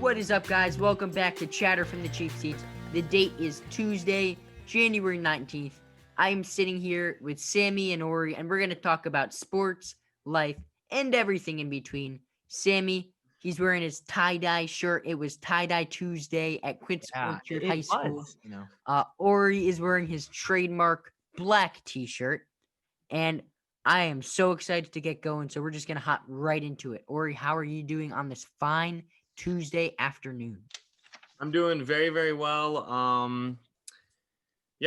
What is up, guys? Welcome back to Chatter from the Cheap Seats. The date is Tuesday, January 19th. I am sitting here with Sammy and Ori, and we're going to talk about sports, life, and everything in between. Sammy, he's wearing his tie-dye shirt. It was tie-dye Tuesday at Quince Orchard High School. Ori is wearing his trademark black t-shirt, and I am so excited to get going, so we're just going to hop right into it. Ori, how are you doing on this fine Tuesday afternoon? I'm doing very, very well.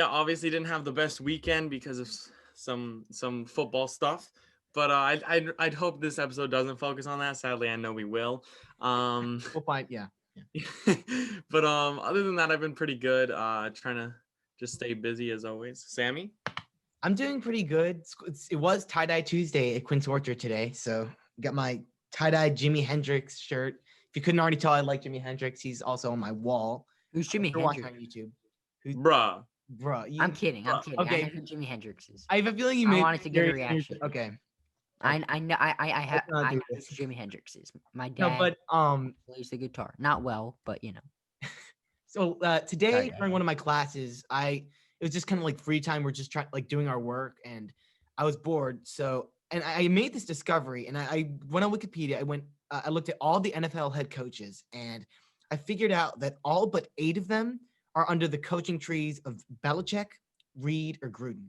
Obviously didn't have the best weekend because of some football stuff, but I'd hope this episode doesn't focus on that. Sadly, I know we will. We'll find, yeah. But other than that, I've been pretty good. Trying to just stay busy as always. Sammy? I'm doing pretty good. It was tie-dye Tuesday at Quince Orchard today, so got my tie-dye Jimi Hendrix shirt. If you couldn't already tell, I like Jimi Hendrix. He's also on my wall. Who's Jimi Hendrix? On YouTube. Bruh. I'm kidding. Okay. I know who Jimi Hendrix is. I have a feeling I wanted to get a reaction. Okay. I know who Jimi Hendrix is. My dad plays the guitar. Not well, but you know. So today during one of my classes, it was just kind of like free time. We're just doing our work, and I was bored. So, and I made this discovery, and I went on Wikipedia. I looked at all the NFL head coaches, and I figured out that all but 8 of them are under the coaching trees of Belichick, Reed, or Gruden.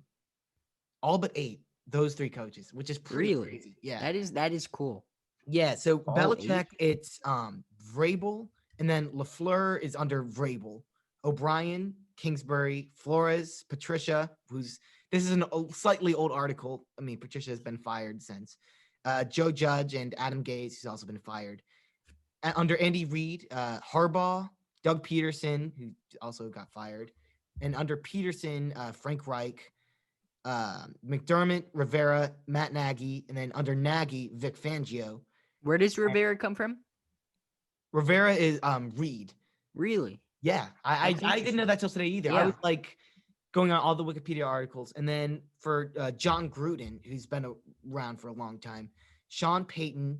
All but 8, those 3 coaches, which is pretty crazy. Yeah, that is cool. Yeah. So All Belichick, 8? it's Vrabel, and then LaFleur is under Vrabel. O'Brien, Kingsbury, Flores, Patricia, this is a slightly old article. I mean, Patricia has been fired since. Joe Judge and Adam Gase, who's also been fired. Under Andy Reid, Harbaugh, Doug Peterson, who also got fired. And under Peterson, Frank Reich, McDermott, Rivera, Matt Nagy, and then under Nagy, Vic Fangio. Where does Rivera come from? Rivera is Reid. Really? Yeah, I didn't know that till today either. Yeah. I was going on all the Wikipedia articles. And then for John Gruden, who's been around for a long time, Sean Payton,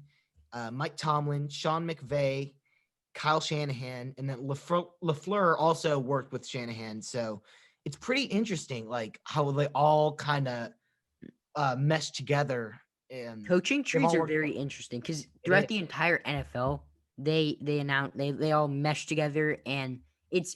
Mike Tomlin, Sean McVay, Kyle Shanahan, and then LaFleur also worked with Shanahan. So it's pretty interesting, how they all kind of mesh together. And coaching trees are very interesting because throughout the entire NFL, they all mesh together, and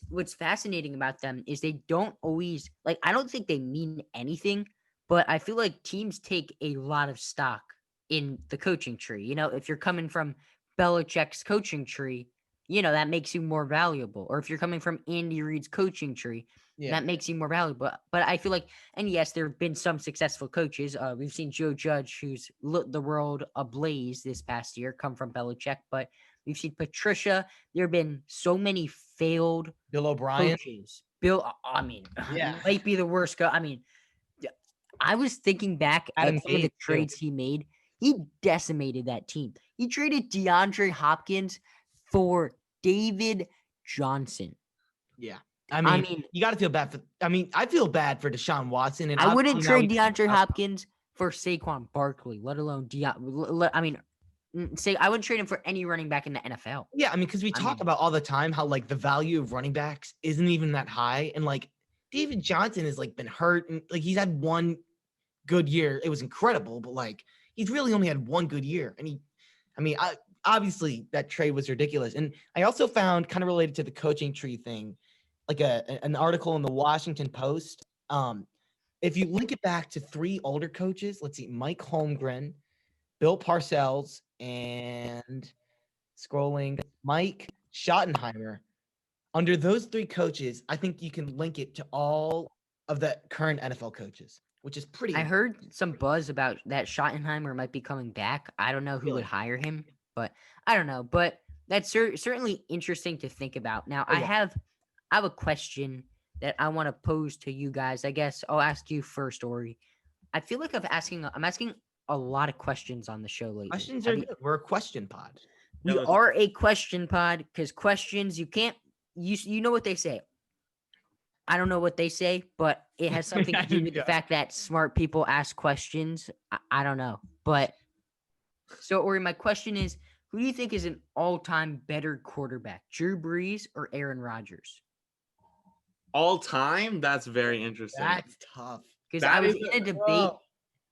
what's fascinating about them is they don't always I don't think they mean anything, but I feel like teams take a lot of stock in the coaching tree. You know, if you're coming from Belichick's coaching tree, you know, that makes you more valuable. Or if you're coming from Andy Reid's coaching tree, that makes you more valuable. But I feel like, and yes, there have been some successful coaches. We've seen Joe Judge, who's lit the world ablaze this past year, come from Belichick, but we've seen Patricia. There have been so many failed Bill O'Brien coaches. Might be the worst. I was thinking back at some of the trades he made. He decimated that team. He traded DeAndre Hopkins for David Johnson. Yeah. I mean you got to feel bad I feel bad for Deshaun Watson. And I wouldn't trade DeAndre Hopkins for Saquon Barkley, let alone I wouldn't trade him for any running back in the NFL. Yeah, because we talk about all the time how the value of running backs isn't even that high, and David Johnson has been hurt, and he's had one good year. It was incredible, but he's really only had one good year, and obviously that trade was ridiculous. And I also found, kind of related to the coaching tree thing, an article in the Washington Post. If you link it back to 3 older coaches, let's see, Mike Holmgren, Bill Parcells, and scrolling, Mike Schottenheimer. Under those 3 coaches, I think you can link it to all of the current NFL coaches, which is pretty. I heard some buzz about that Schottenheimer might be coming back. I don't know who would hire him, but I don't know. But that's certainly interesting to think about. Now, I have a question that I want to pose to you guys. I guess I'll ask you first, Ori. I feel like I'm asking a lot of questions on the show lately. Questions are good. We're a question pod. We are a question pod because questions, you can't, you know what they say. I don't know what they say, but it has something to do with the fact that smart people ask questions. I don't know. But so, Ori, my question is, Who do you think is an all-time better quarterback, Drew Brees or Aaron Rodgers? All time? That's very interesting. That's tough. Because I That was is in a debate. Whoa.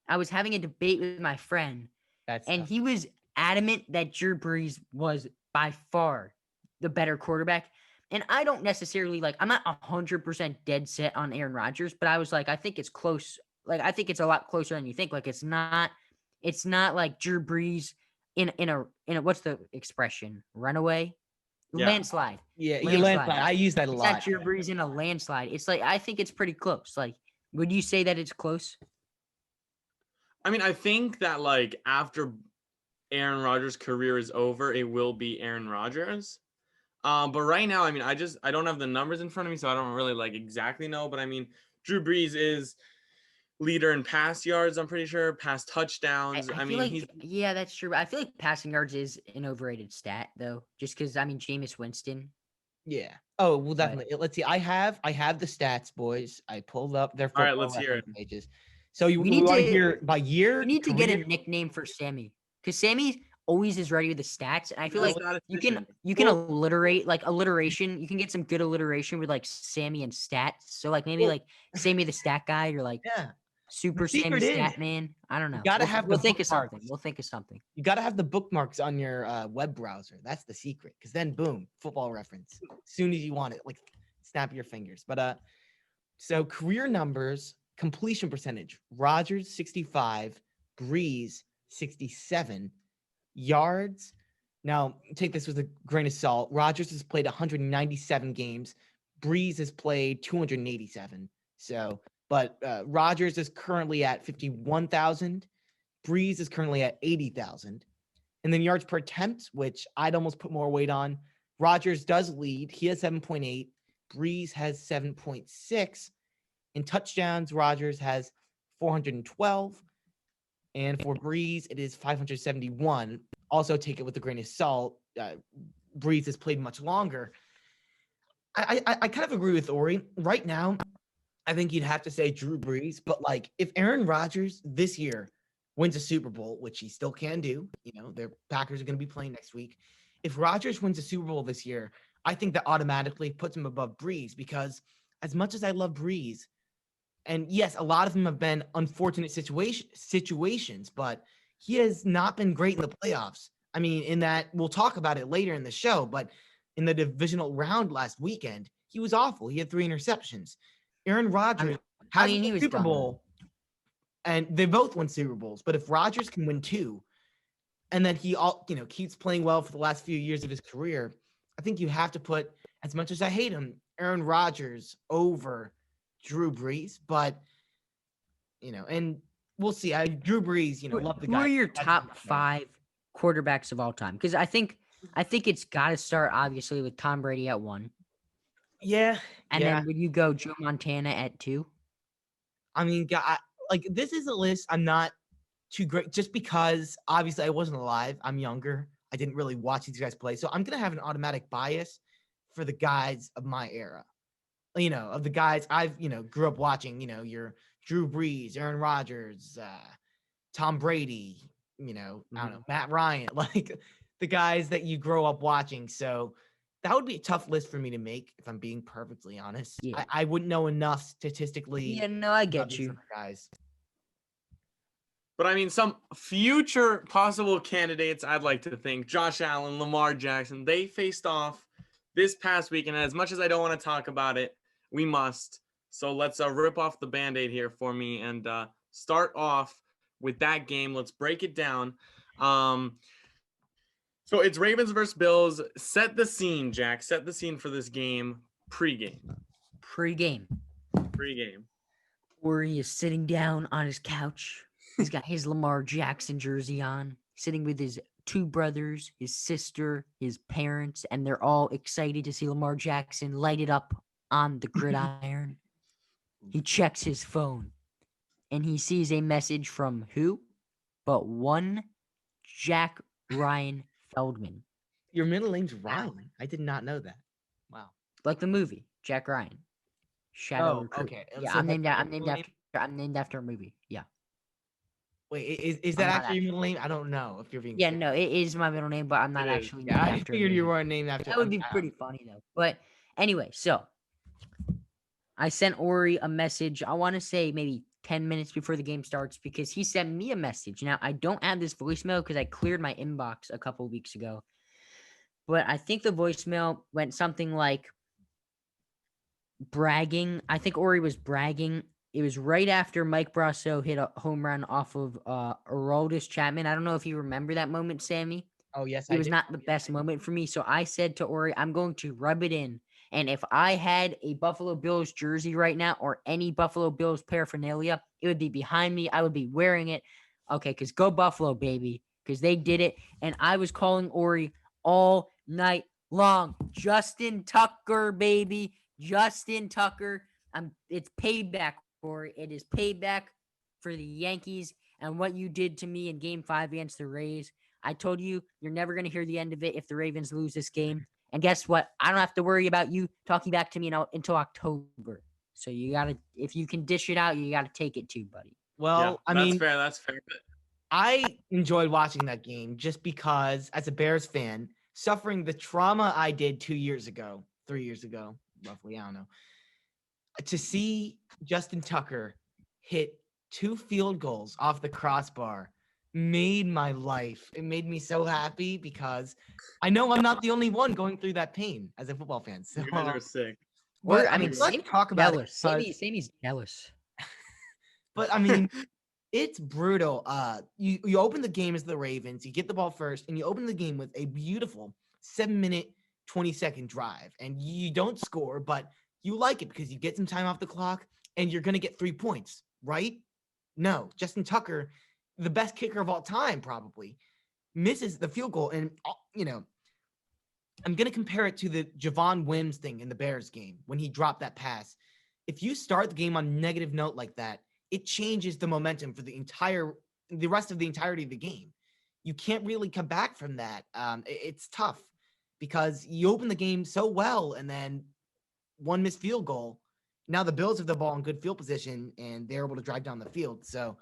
I was having a debate with my friend, That's and tough. he was adamant that Drew Brees was by far the better quarterback. And I don't necessarily I'm not 100% dead set on Aaron Rodgers, but I was like, I think it's close. Like, I think it's a lot closer than you think. Like, it's not like Drew Brees in a what's the expression? Runaway? Yeah. Landslide. Yeah, you Landslide. landslide. I use that a It's not lot. Drew Brees in a landslide. It's like, I think it's pretty close. Like, would you say that it's close? I mean, I think that after Aaron Rodgers' career is over, it will be Aaron Rodgers. But right now, I mean, I don't have the numbers in front of me, so I don't really exactly know. But I mean, Drew Brees is leader in pass yards, I'm pretty sure, pass touchdowns. I I feel mean, like, he's yeah, that's true. I feel like passing yards is an overrated stat, though, just because, I mean, Jameis Winston. Yeah. Oh, well, But definitely. Let's see. I have the stats, boys. I pulled up their all right. football Let's hear it. reference pages. So you we we need want to to hear by year, we need to get a career? nickname for Sammy, because Sammy always is ready with the stats, and I feel He's like a you statistician. can Well- alliterate alliteration. You can get some good alliteration with Sammy and stats. So maybe Well- Sammy the stat guy, or Yeah. Super Sammy secret is Stat Man. I don't know. gotta have We'll the think of something. bookmarks. We'll think of something. You got to have the bookmarks on your web browser. That's the secret. Because then, boom, football reference. As soon as you want it, snap your fingers. But so career numbers, completion percentage: Rodgers 65, Breeze 67, yards. Now take this with a grain of salt. Rodgers has played 197 games. Breeze has played 287. So, but Rodgers is currently at 51,000. Breeze is currently at 80,000. And then yards per attempt, which I'd almost put more weight on. Rodgers does lead. He has 7.8. Breeze has 7.6. In touchdowns, Rodgers has 412. And for Breeze, it is 571. Also, take it with a grain of salt. Breeze has played much longer. I kind of agree with Ori. Right now, I think you'd have to say Drew Brees. But if Aaron Rodgers this year wins a Super Bowl, which he still can do, their Packers are going to be playing next week. If Rodgers wins a Super Bowl this year, I think that automatically puts him above Breeze, because as much as I love Breeze, and yes, a lot of them have been unfortunate situations, but he has not been great in the playoffs. I mean, in that, we'll talk about it later in the show, but in the divisional round last weekend, he was awful. He had 3 interceptions. Aaron Rodgers has he a was Super dumb. Bowl, and they both won Super Bowls. But if Rodgers can win 2, and then he keeps playing well for the last few years of his career, I think you have to put, as much as I hate him, Aaron Rodgers over Drew Brees. But and we'll see. Drew Brees, love the guy. Who are your That's top my favorite. 5 quarterbacks of all time? Because I think it's got to start obviously with Tom Brady at 1, Yeah, and yeah. then would you go Joe Montana at 2? I mean, this is a list I'm not too great, just because obviously I wasn't alive. I'm younger. I didn't really watch these guys play, so I'm gonna have an automatic bias for the guys of my era. Of the guys I've grew up watching. Your Drew Brees, Aaron Rodgers, Tom Brady. I don't know, Matt Ryan, the guys that you grow up watching. So that would be a tough list for me to make, if I'm being perfectly honest. Yeah. I wouldn't know enough statistically. Yeah, no, I about get these you. other guys. But I mean, some future possible candidates, I'd like to think Josh Allen, Lamar Jackson, they faced off this past weekend. And as much as I don't want to talk about it, we must. So let's rip off the Band-Aid here for me and start off with that game. Let's break it down. So it's Ravens versus Bills. Set the scene, Jack. Set the scene for this game pregame. Pre-game. Ori is sitting down on his couch. He's got his Lamar Jackson jersey on, sitting with his 2 brothers, his sister, his parents, and they're all excited to see Lamar Jackson light it up on the gridiron. He checks his phone, and he sees a message from who? But one Jack Ryan Feldman. Your middle name's Ryan. I did not know that. Wow. Like the movie, Jack Ryan. Shadow Oh, Recruit. okay. Yeah, So I'm that's named your I'm middle named name? after a movie. Yeah. Wait, is I'm that not actually your middle actually. name? I don't know if you're being Yeah, serious. no, it is my middle name, but I'm It not is. actually Yeah, named I after a figured you movie. weren't named after. That would be pretty funny though. But anyway, so I sent Ori a message. I want to say maybe 10 minutes before the game starts because he sent me a message. Now, I don't have this voicemail because I cleared my inbox a couple weeks ago. But I think the voicemail went something like bragging. I think Ori was bragging. It was right after Mike Brasso hit a home run off of Aroldis Chapman. I don't know if you remember that moment, Sammy. Oh yes, It I was do. not the best moment for me. So I said to Ori, I'm going to rub it in. And if I had a Buffalo Bills jersey right now or any Buffalo Bills paraphernalia, it would be behind me. I would be wearing it. Okay, because go Buffalo, baby. Because they did it. And I was calling Ori all night long. Justin Tucker, baby. Justin Tucker. It's payback, Ori. It is payback for the Yankees and what you did to me in game 5 against the Rays. I told you you're never going to hear the end of it if the Ravens lose this game. And guess what? I don't have to worry about you talking back to me until October. So you got to, if you can dish it out, you got to take it too, buddy. Yeah, Well, I that's mean, fair. That's fair. I enjoyed watching that game just because, as a Bears fan, suffering the trauma I did 2 years ago, 3 years ago, roughly, I don't know, to see Justin Tucker hit 2 field goals off the crossbar made my life. It made me so happy because I know I'm not the only one going through that pain as a football fan. So, You guys are sick. but Or, I I mean, mean, let's Sammy's talk about it jealous. because, Sammy's jealous. but I mean, it's brutal. You open the game as the Ravens, you get the ball first, and you open the game with a beautiful 7 minute, 20-second drive. And you don't score, but you like it because you get some time off the clock and you're gonna get 3 points, right? No, Justin Tucker, the best kicker of all time, probably misses the field goal. And I'm gonna compare it to the Javon Wims thing in the Bears game when he dropped that pass. If you start the game on a negative note like that, it changes the momentum for the rest of the entirety of the game. You can't really come back from that. It's tough because you open the game so well and then one missed field goal. Now the Bills have the ball in good field position and they're able to drive down the field. So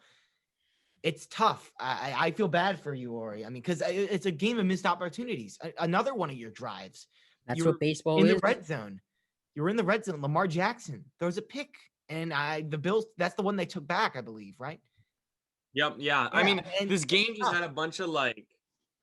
it's tough. I feel bad for you, Ori. I mean, because it's a game of missed opportunities. Another one of your drives. That's You're what baseball in the is. red zone. You're in the red zone. Lamar Jackson throws a pick, and the Bills. That's the one they took back, I believe, right? Yep. Yeah. I Yeah, mean, and this game it's just tough. had a bunch of like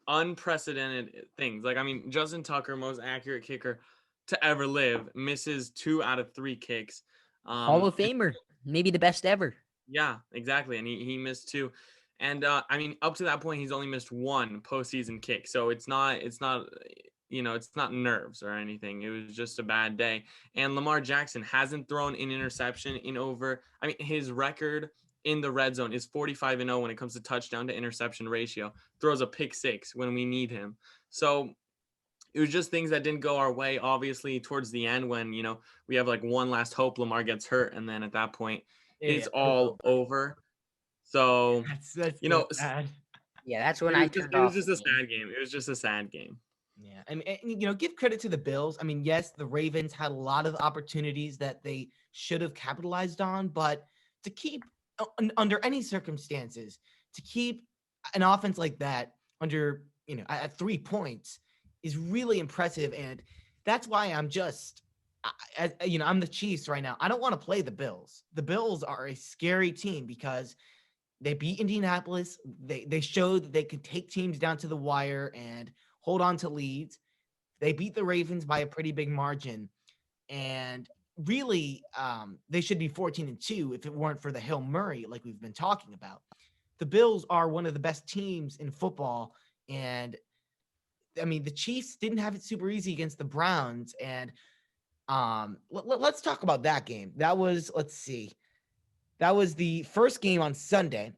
unprecedented things. Like, I mean, Justin Tucker, most accurate kicker to ever live, misses 2 out of 3 kicks. Hall of Famer. Maybe the best ever. Yeah, exactly. And he missed 2. And I mean, up to that point, he's only missed 1 postseason kick. So it's not it's not nerves or anything. It was just a bad day. And Lamar Jackson hasn't thrown an interception in over, I mean, his record in the red zone is 45-0 when it comes to touchdown to interception ratio. Throws a pick 6 when we need him. So it was just things that didn't go our way, obviously, towards the end when, we have like one last hope, Lamar gets hurt. And then at that point, Yeah, it's all over. So, that's you so know, sad. Yeah, that's when it I was just turned it was off just the a game. sad game. It was just a sad game. Yeah, I mean, and, give credit to the Bills. I mean, yes, the Ravens had a lot of opportunities that they should have capitalized on, but to keep under any circumstances, to keep an offense like that under at 3 points is really impressive, and that's why I'm just. I'm the Chiefs right now. I don't want to play the Bills. The Bills are a scary team because they beat Indianapolis. They showed that they could take teams down to the wire and hold on to leads. They beat the Ravens by a pretty big margin, and really, they should be 14-2 if it weren't for the Hail Murray, like we've been talking about. The Bills are one of the best teams in football, and I mean the Chiefs didn't have it super easy against the Browns. And let's talk about that game. Let's see, that was the first game on Sunday.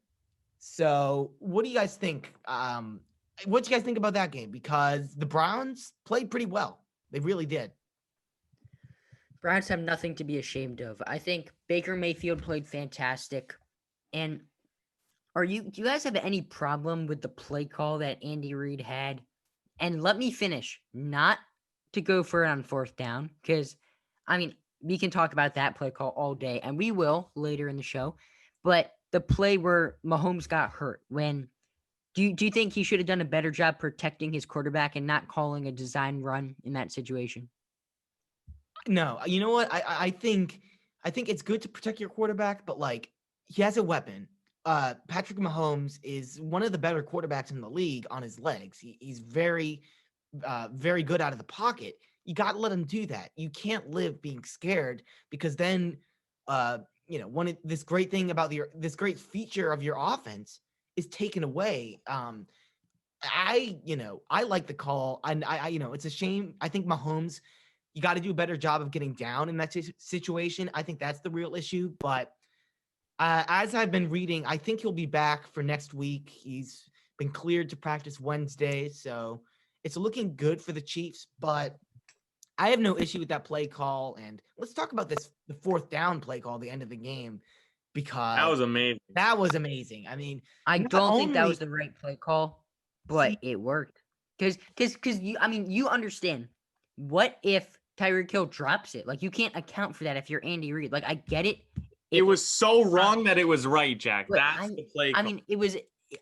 So, what do you guys think? What do you guys think about that game? Because the Browns played pretty well. They really did. Browns have nothing to be ashamed of. I think Baker Mayfield played fantastic. And do you guys have any problem with the play call that Andy Reid had? And let me finish. Not to go for it on 4th down, because I mean, we can talk about that play call all day, and we will later in the show. But the play where Mahomes got hurt. Do you think he should have done a better job protecting his quarterback and not calling a design run in that situation? No, you know what? I think it's good to protect your quarterback, but like he has a weapon. Patrick Mahomes is one of the better quarterbacks in the league on his legs. He's very good out of the pocket. You got to let him do that. You can't live being scared because then, this great thing about this great feature of your offense is taken away. I like the call. It's a shame. I think Mahomes, you got to do a better job of getting down in that situation. I think that's the real issue. But as I've been reading, I think he'll be back for next week. He's been cleared to practice Wednesday, so it's looking good for the Chiefs. But I have no issue with that play call. And let's talk about the fourth down play call at the end of the game, because That was amazing. that was amazing. I mean, I not don't think that only- was the right play call, but See- it worked. Because you understand, what if Tyreek Hill drops it? Like, you can't account for that if you're Andy Reid. Like, I get it. It was so wrong that it was right, Jack. But That's the play I call. mean,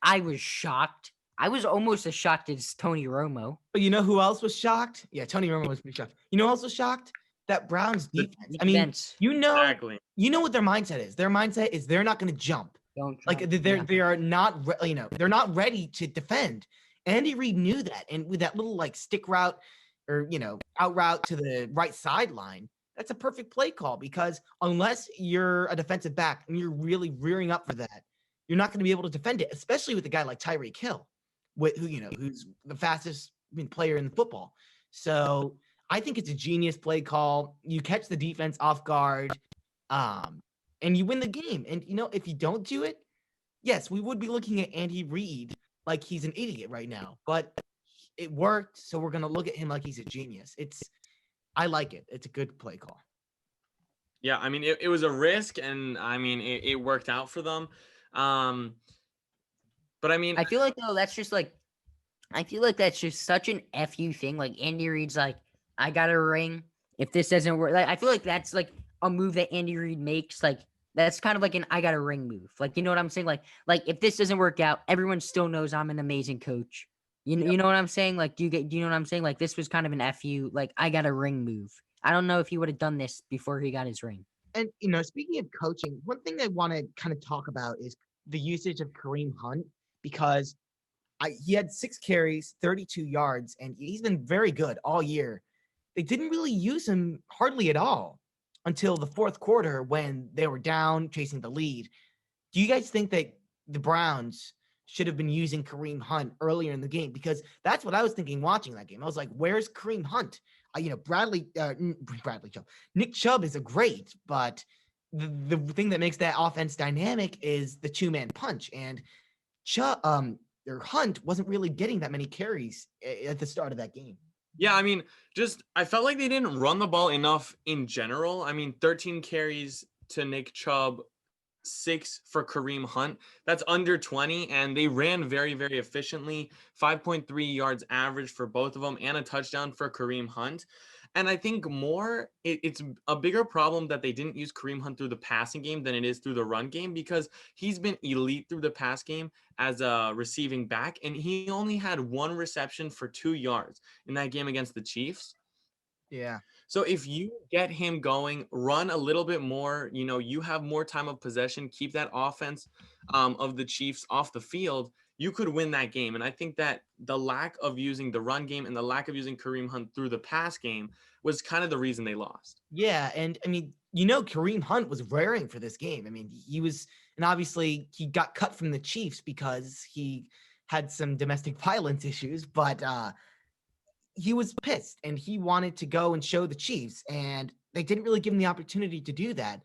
I was shocked. I was almost as shocked as Tony Romo. But you know who else was shocked? Yeah, Tony Romo was pretty shocked. You know who else was shocked? That Browns defense. I mean, Defense. Exactly. you know what their mindset is. Their mindset is they're not going to jump. Don't Like jump. they are not, they're not ready to defend. Andy Reid knew that, and with that little like stick route or out route to the right sideline, that's a perfect play call, because unless you're a defensive back and you're really rearing up for that, you're not going to be able to defend it, especially with a guy like Tyreek Hill, who's the fastest player in football. So I think it's a genius play call. You catch the defense off guard, and you win the game. And if you don't do it, yes, we would be looking at Andy Reid like he's an idiot right now. But it worked, so we're gonna look at him like he's a genius. I like it. It's a good play call. Yeah, I mean, it was a risk, and I mean, it worked out for them. But I mean, I feel like that's just such an FU thing. Like, Andy Reid's like, I got a ring. If this doesn't work, like, I feel like that's like a move that Andy Reid makes. Like, that's kind of like an I got a ring move. Like, you know what I'm saying? Like if this doesn't work out, everyone still knows I'm an amazing coach. You know what I'm saying? Like, do you know what I'm saying? Like, this was kind of an FU, like, I got a ring move. I don't know if he would have done this before he got his ring. And speaking of coaching, one thing I want to kind of talk about is the usage of Kareem Hunt, because he had 6 carries, 32 yards, and he's been very good all year. They didn't really use him hardly at all until the fourth quarter when they were down chasing the lead. Do you guys think that the Browns should have been using Kareem Hunt earlier in the game? Because that's what I was thinking watching that game. I was like, where's Kareem Hunt? Bradley Chubb. Nick Chubb is a great, but the thing that makes that offense dynamic is the 2-man punch. And Hunt wasn't really getting that many carries at the start of that game. yeah, I mean, I felt like they didn't run the ball enough in general. I mean, 13 carries to Nick Chubb, 6 for Kareem Hunt. That's under 20, and they ran very, very efficiently. 5.3 yards average for both of them, and a touchdown for Kareem Hunt. And I think it's a bigger problem that they didn't use Kareem Hunt through the passing game than it is through the run game, because he's been elite through the pass game as a receiving back, and he only had 1 reception for 2 yards in that game against the Chiefs. Yeah. So if you get him going, run a little bit more, you have more time of possession, keep that offense of the Chiefs off the field, you could win that game. And I think that the lack of using the run game and the lack of using Kareem Hunt through the pass game was kind of the reason they lost. Yeah, and I mean, Kareem Hunt was raring for this game. I mean, and obviously he got cut from the Chiefs because he had some domestic violence issues, but he was pissed and he wanted to go and show the Chiefs, and they didn't really give him the opportunity to do that.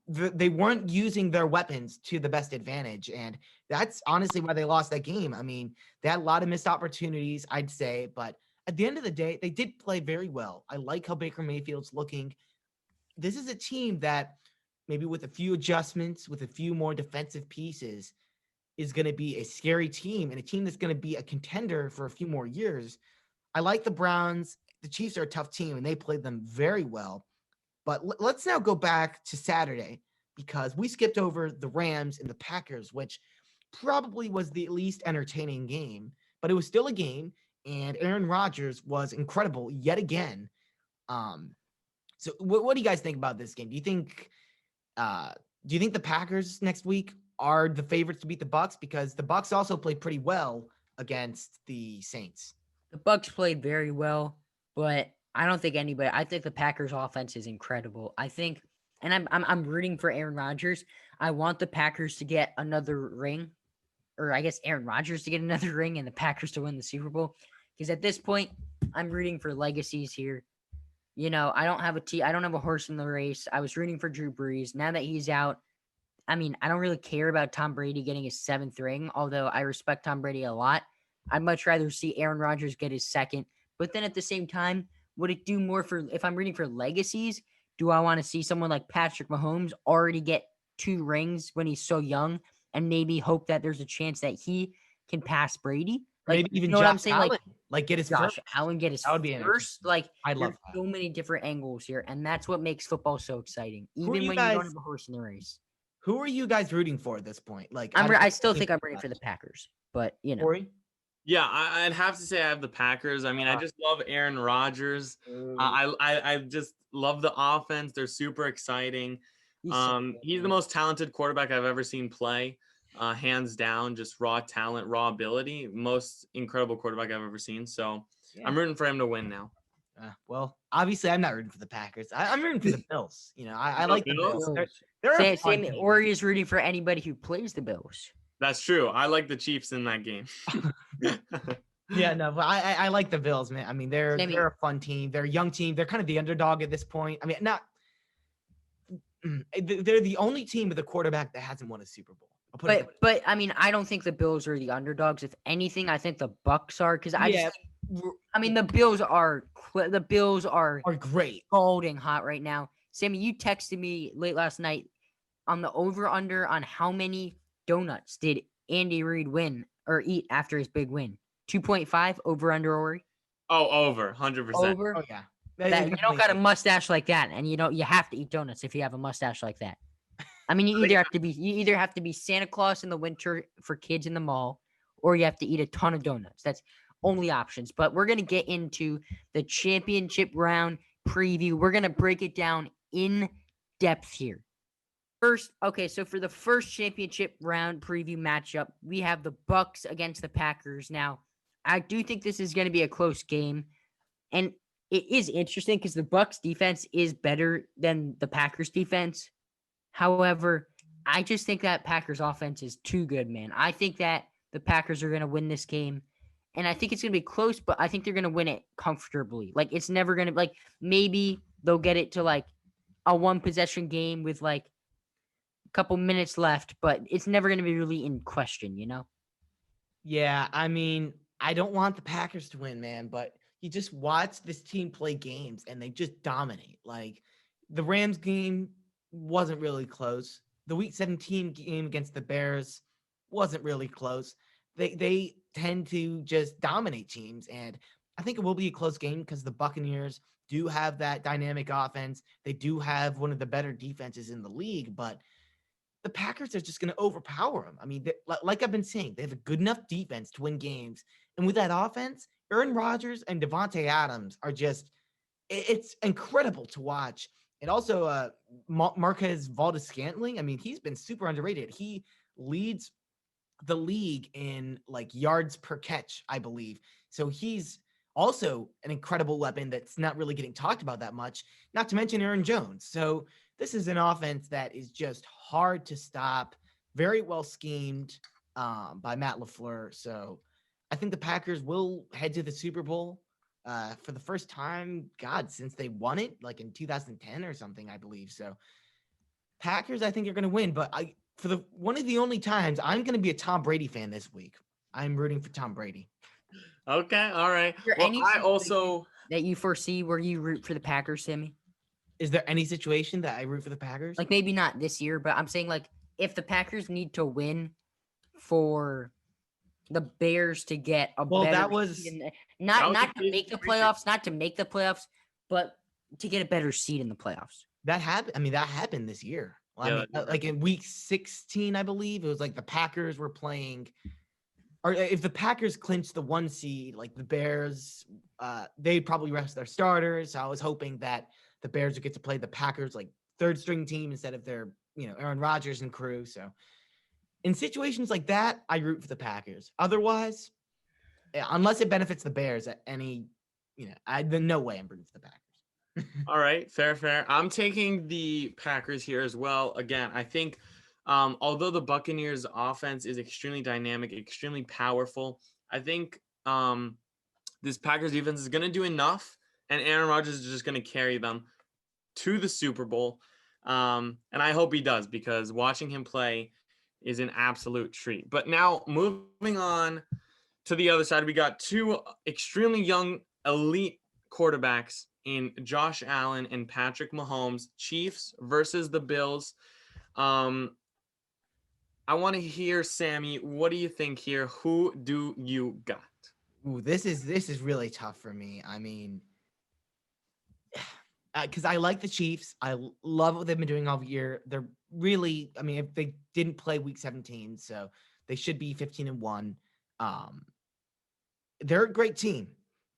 They weren't using their weapons to the best advantage, and that's honestly why they lost that game. I mean, they had a lot of missed opportunities, I'd say, but at the end of the day, they did play very well. I like how Baker Mayfield's looking. This is a team that maybe with a few adjustments, with a few more defensive pieces, is going to be a scary team, and a team that's going to be a contender for a few more years. I like the Browns. The Chiefs are a tough team, and they played them very well. But let's now go back to Saturday, because we skipped over the Rams and the Packers, which probably was the least entertaining game, but it was still a game, and Aaron Rodgers was incredible yet again. So what do you guys think about this game? Do you think the Packers next week are the favorites to beat the Bucks? Because the Bucks also played pretty well against the Saints. The Bucks played very well, but I don't think anybody. I think the Packers' offense is incredible. I think, and I'm rooting for Aaron Rodgers. I want the Packers to get another ring, or I guess Aaron Rodgers to get another ring, and the Packers to win the Super Bowl. Because at this point, I'm rooting for legacies here. You know, I don't have a horse in the race. I was rooting for Drew Brees. Now that he's out, I mean, I don't really care about Tom Brady getting his 7th ring, although I respect Tom Brady a lot. I'd much rather see Aaron Rodgers get his 2nd. But then at the same time, would it do more for, if I'm rooting for legacies, do I want to see someone like Patrick Mahomes already get 2 rings when he's so young and maybe hope that there's a chance that he can pass Brady? Like, Maybe even you know what I'm Josh saying? Allen, like get his Josh first. Allen get his That would be first. Like, I love there's that. so many different angles here, and that's what makes football so exciting. Who are Even you when you don't guys- have a horse in the race. Who are you guys rooting for at this point? Like, I still think I'm rooting for the Packers, but you know. Corey? Yeah, I'd have to say I have the Packers. I mean, I just love Aaron Rodgers. I just love the offense. They're super exciting. He's the most talented quarterback I've ever seen play. Hands down, just raw talent, raw ability. Most incredible quarterback I've ever seen. So Yeah. I'm rooting for him to win now. Well, obviously, I'm not rooting for the Packers. I'm rooting for the Bills. You know, I like the Bills. They're a fun team. Or is rooting for anybody who plays the Bills. That's true. I like the Chiefs in that game. Yeah, no, but I like the Bills, man. I mean, they're a fun team. They're a young team. They're kind of the underdog at this point. I mean, they're the only team with a quarterback that hasn't won a Super Bowl. But I mean, I don't think the Bills are the underdogs. If anything, I think the Bucks are, because I mean, the Bills are great, scalding hot right now. Sammy, you texted me late last night on the over/under on how many donuts did Andy Reid win or eat after his big win. 2.5 over/under, Ori? Oh, over 100%. Over. Oh yeah. You don't got a mustache like that, and you have to eat donuts if you have a mustache like that. I mean, you either have to be Santa Claus in the winter for kids in the mall, or you have to eat a ton of donuts. That's only options. But we're gonna get into the championship round preview. We're gonna break it down in depth here. First, okay, so for the first championship round preview matchup, we have the Bucks against the Packers. Now, I do think this is going to be a close game, and it is interesting because the Bucks defense is better than the Packers defense. However, I just think that Packers offense is too good, man. I think that the Packers are going to win this game, and I think it's going to be close, but I think they're going to win it comfortably. Like, it's never going to, like, maybe they'll get it to, like, a 1-possession game with, like, a couple minutes left, but it's never going to be really in question, you know? Yeah, I mean, I don't want the Packers to win, man, but you just watch this team play games, and they just dominate. Like, the Rams game wasn't really close. The Week 17 game against the Bears wasn't really close. They tend to just dominate teams, and I think it will be a close game because the Buccaneers do have that dynamic offense. They do have one of the better defenses in the league, but the Packers are just going to overpower them. I mean, like I've been saying, they have a good enough defense to win games, and with that offense, Aaron Rodgers and Devontae Adams are just—it's incredible to watch. And also, Marquez Valdes-Scantling, I mean, he's been super underrated. He leads the league in, like, yards per catch, I believe. So he's also an incredible weapon that's not really getting talked about that much, not to mention Aaron Jones. So this is an offense that is just hard to stop, very well schemed by Matt LaFleur. So I think the Packers will head to the Super Bowl. For the first time, since they won it, like in 2010 or something, I believe. So Packers, I think, are going to win. But one of the only times I'm going to be a Tom Brady fan this week. I'm rooting for Tom Brady. Okay, all right. Well, I also that you foresee where you root for the Packers, Sammy? Is there any situation that I root for the Packers? Like, maybe not this year, but I'm saying, like, if the Packers need to win for the Bears to get a better seed not to make the playoffs, but to get a better seed in the playoffs. That happened. I mean, that happened this year. Well, I Yeah, mean, like in week 16, I believe it was like the Packers were playing, or if the Packers clinched the 1 seed, like the Bears, they'd probably rest their starters. So I was hoping that the Bears would get to play the Packers like third string team instead of their, Aaron Rodgers and crew. So in situations like that, I root for the Packers. Otherwise, unless it benefits the Bears at any, then no way I'm rooting for the Packers. All right, fair. I'm taking the Packers here as well. Again, I think although the Buccaneers offense is extremely dynamic, extremely powerful, I think this Packers defense is going to do enough, and Aaron Rodgers is just going to carry them to the Super Bowl. And I hope he does, because watching him play is an absolute treat. But now moving on to the other side, we got two extremely young elite quarterbacks in Josh Allen and Patrick Mahomes. Chiefs versus the Bills. I want to hear, Sammy, what do you think here? Who do you got? Ooh, this is really tough for me. I mean, because I like the Chiefs. Love what they've been doing all year. They're really, I mean, if they didn't play week 17, so they should be 15-1. They're a great team,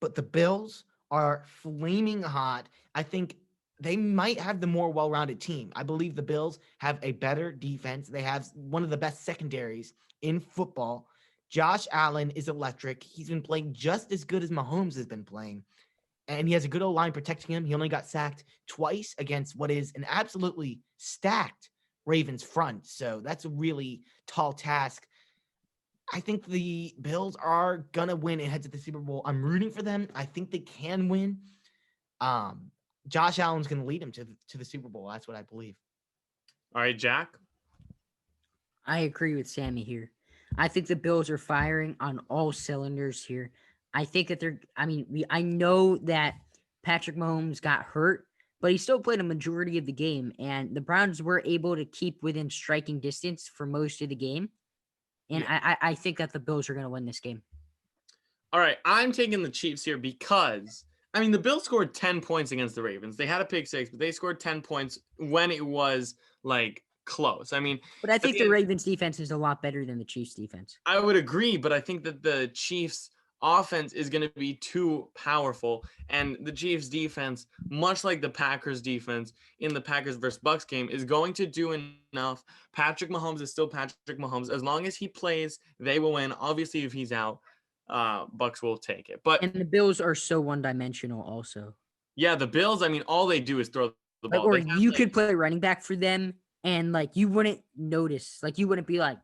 but the Bills are flaming hot. I think they might have the more well-rounded team. I believe the Bills have a better defense. They have one of the best secondaries in football. Josh Allen is electric. He's been playing just as good as Mahomes has been playing, and he has a good old line protecting him. He only got sacked twice against what is an absolutely stacked Ravens front. So that's a really tall task. I think the Bills are gonna win and head to the Super Bowl. I'm rooting for them. I think they can win. Um, Josh Allen's gonna lead them to the Super Bowl. That's what I believe. All right, Jack. I agree with Sammy here. I think the Bills are firing on all cylinders here. I think that I know that Patrick Mahomes got hurt, but he still played a majority of the game, and the Browns were able to keep within striking distance for most of the game. And Yeah. I think that the Bills are going to win this game. All right, I'm taking the Chiefs here because, I mean, the Bills scored 10 points against the Ravens. They had a pick six, but they scored 10 points when it was like close. I mean, But I at think the the end, Ravens defense is a lot better than the Chiefs defense. I would agree, but I think that the Chiefs offense is going to be too powerful, and the Chiefs defense, much like the Packers defense in the Packers versus Bucks game, is going to do enough. Patrick Mahomes is still Patrick Mahomes. As long as he plays, they will win. Obviously, if he's out, Bucks will take it. But And the Bills are so one-dimensional also. yeah, the Bills, I mean, all they do is throw the Like, ball. or They have you could play running back for them, and like you wouldn't notice. Like you wouldn't be like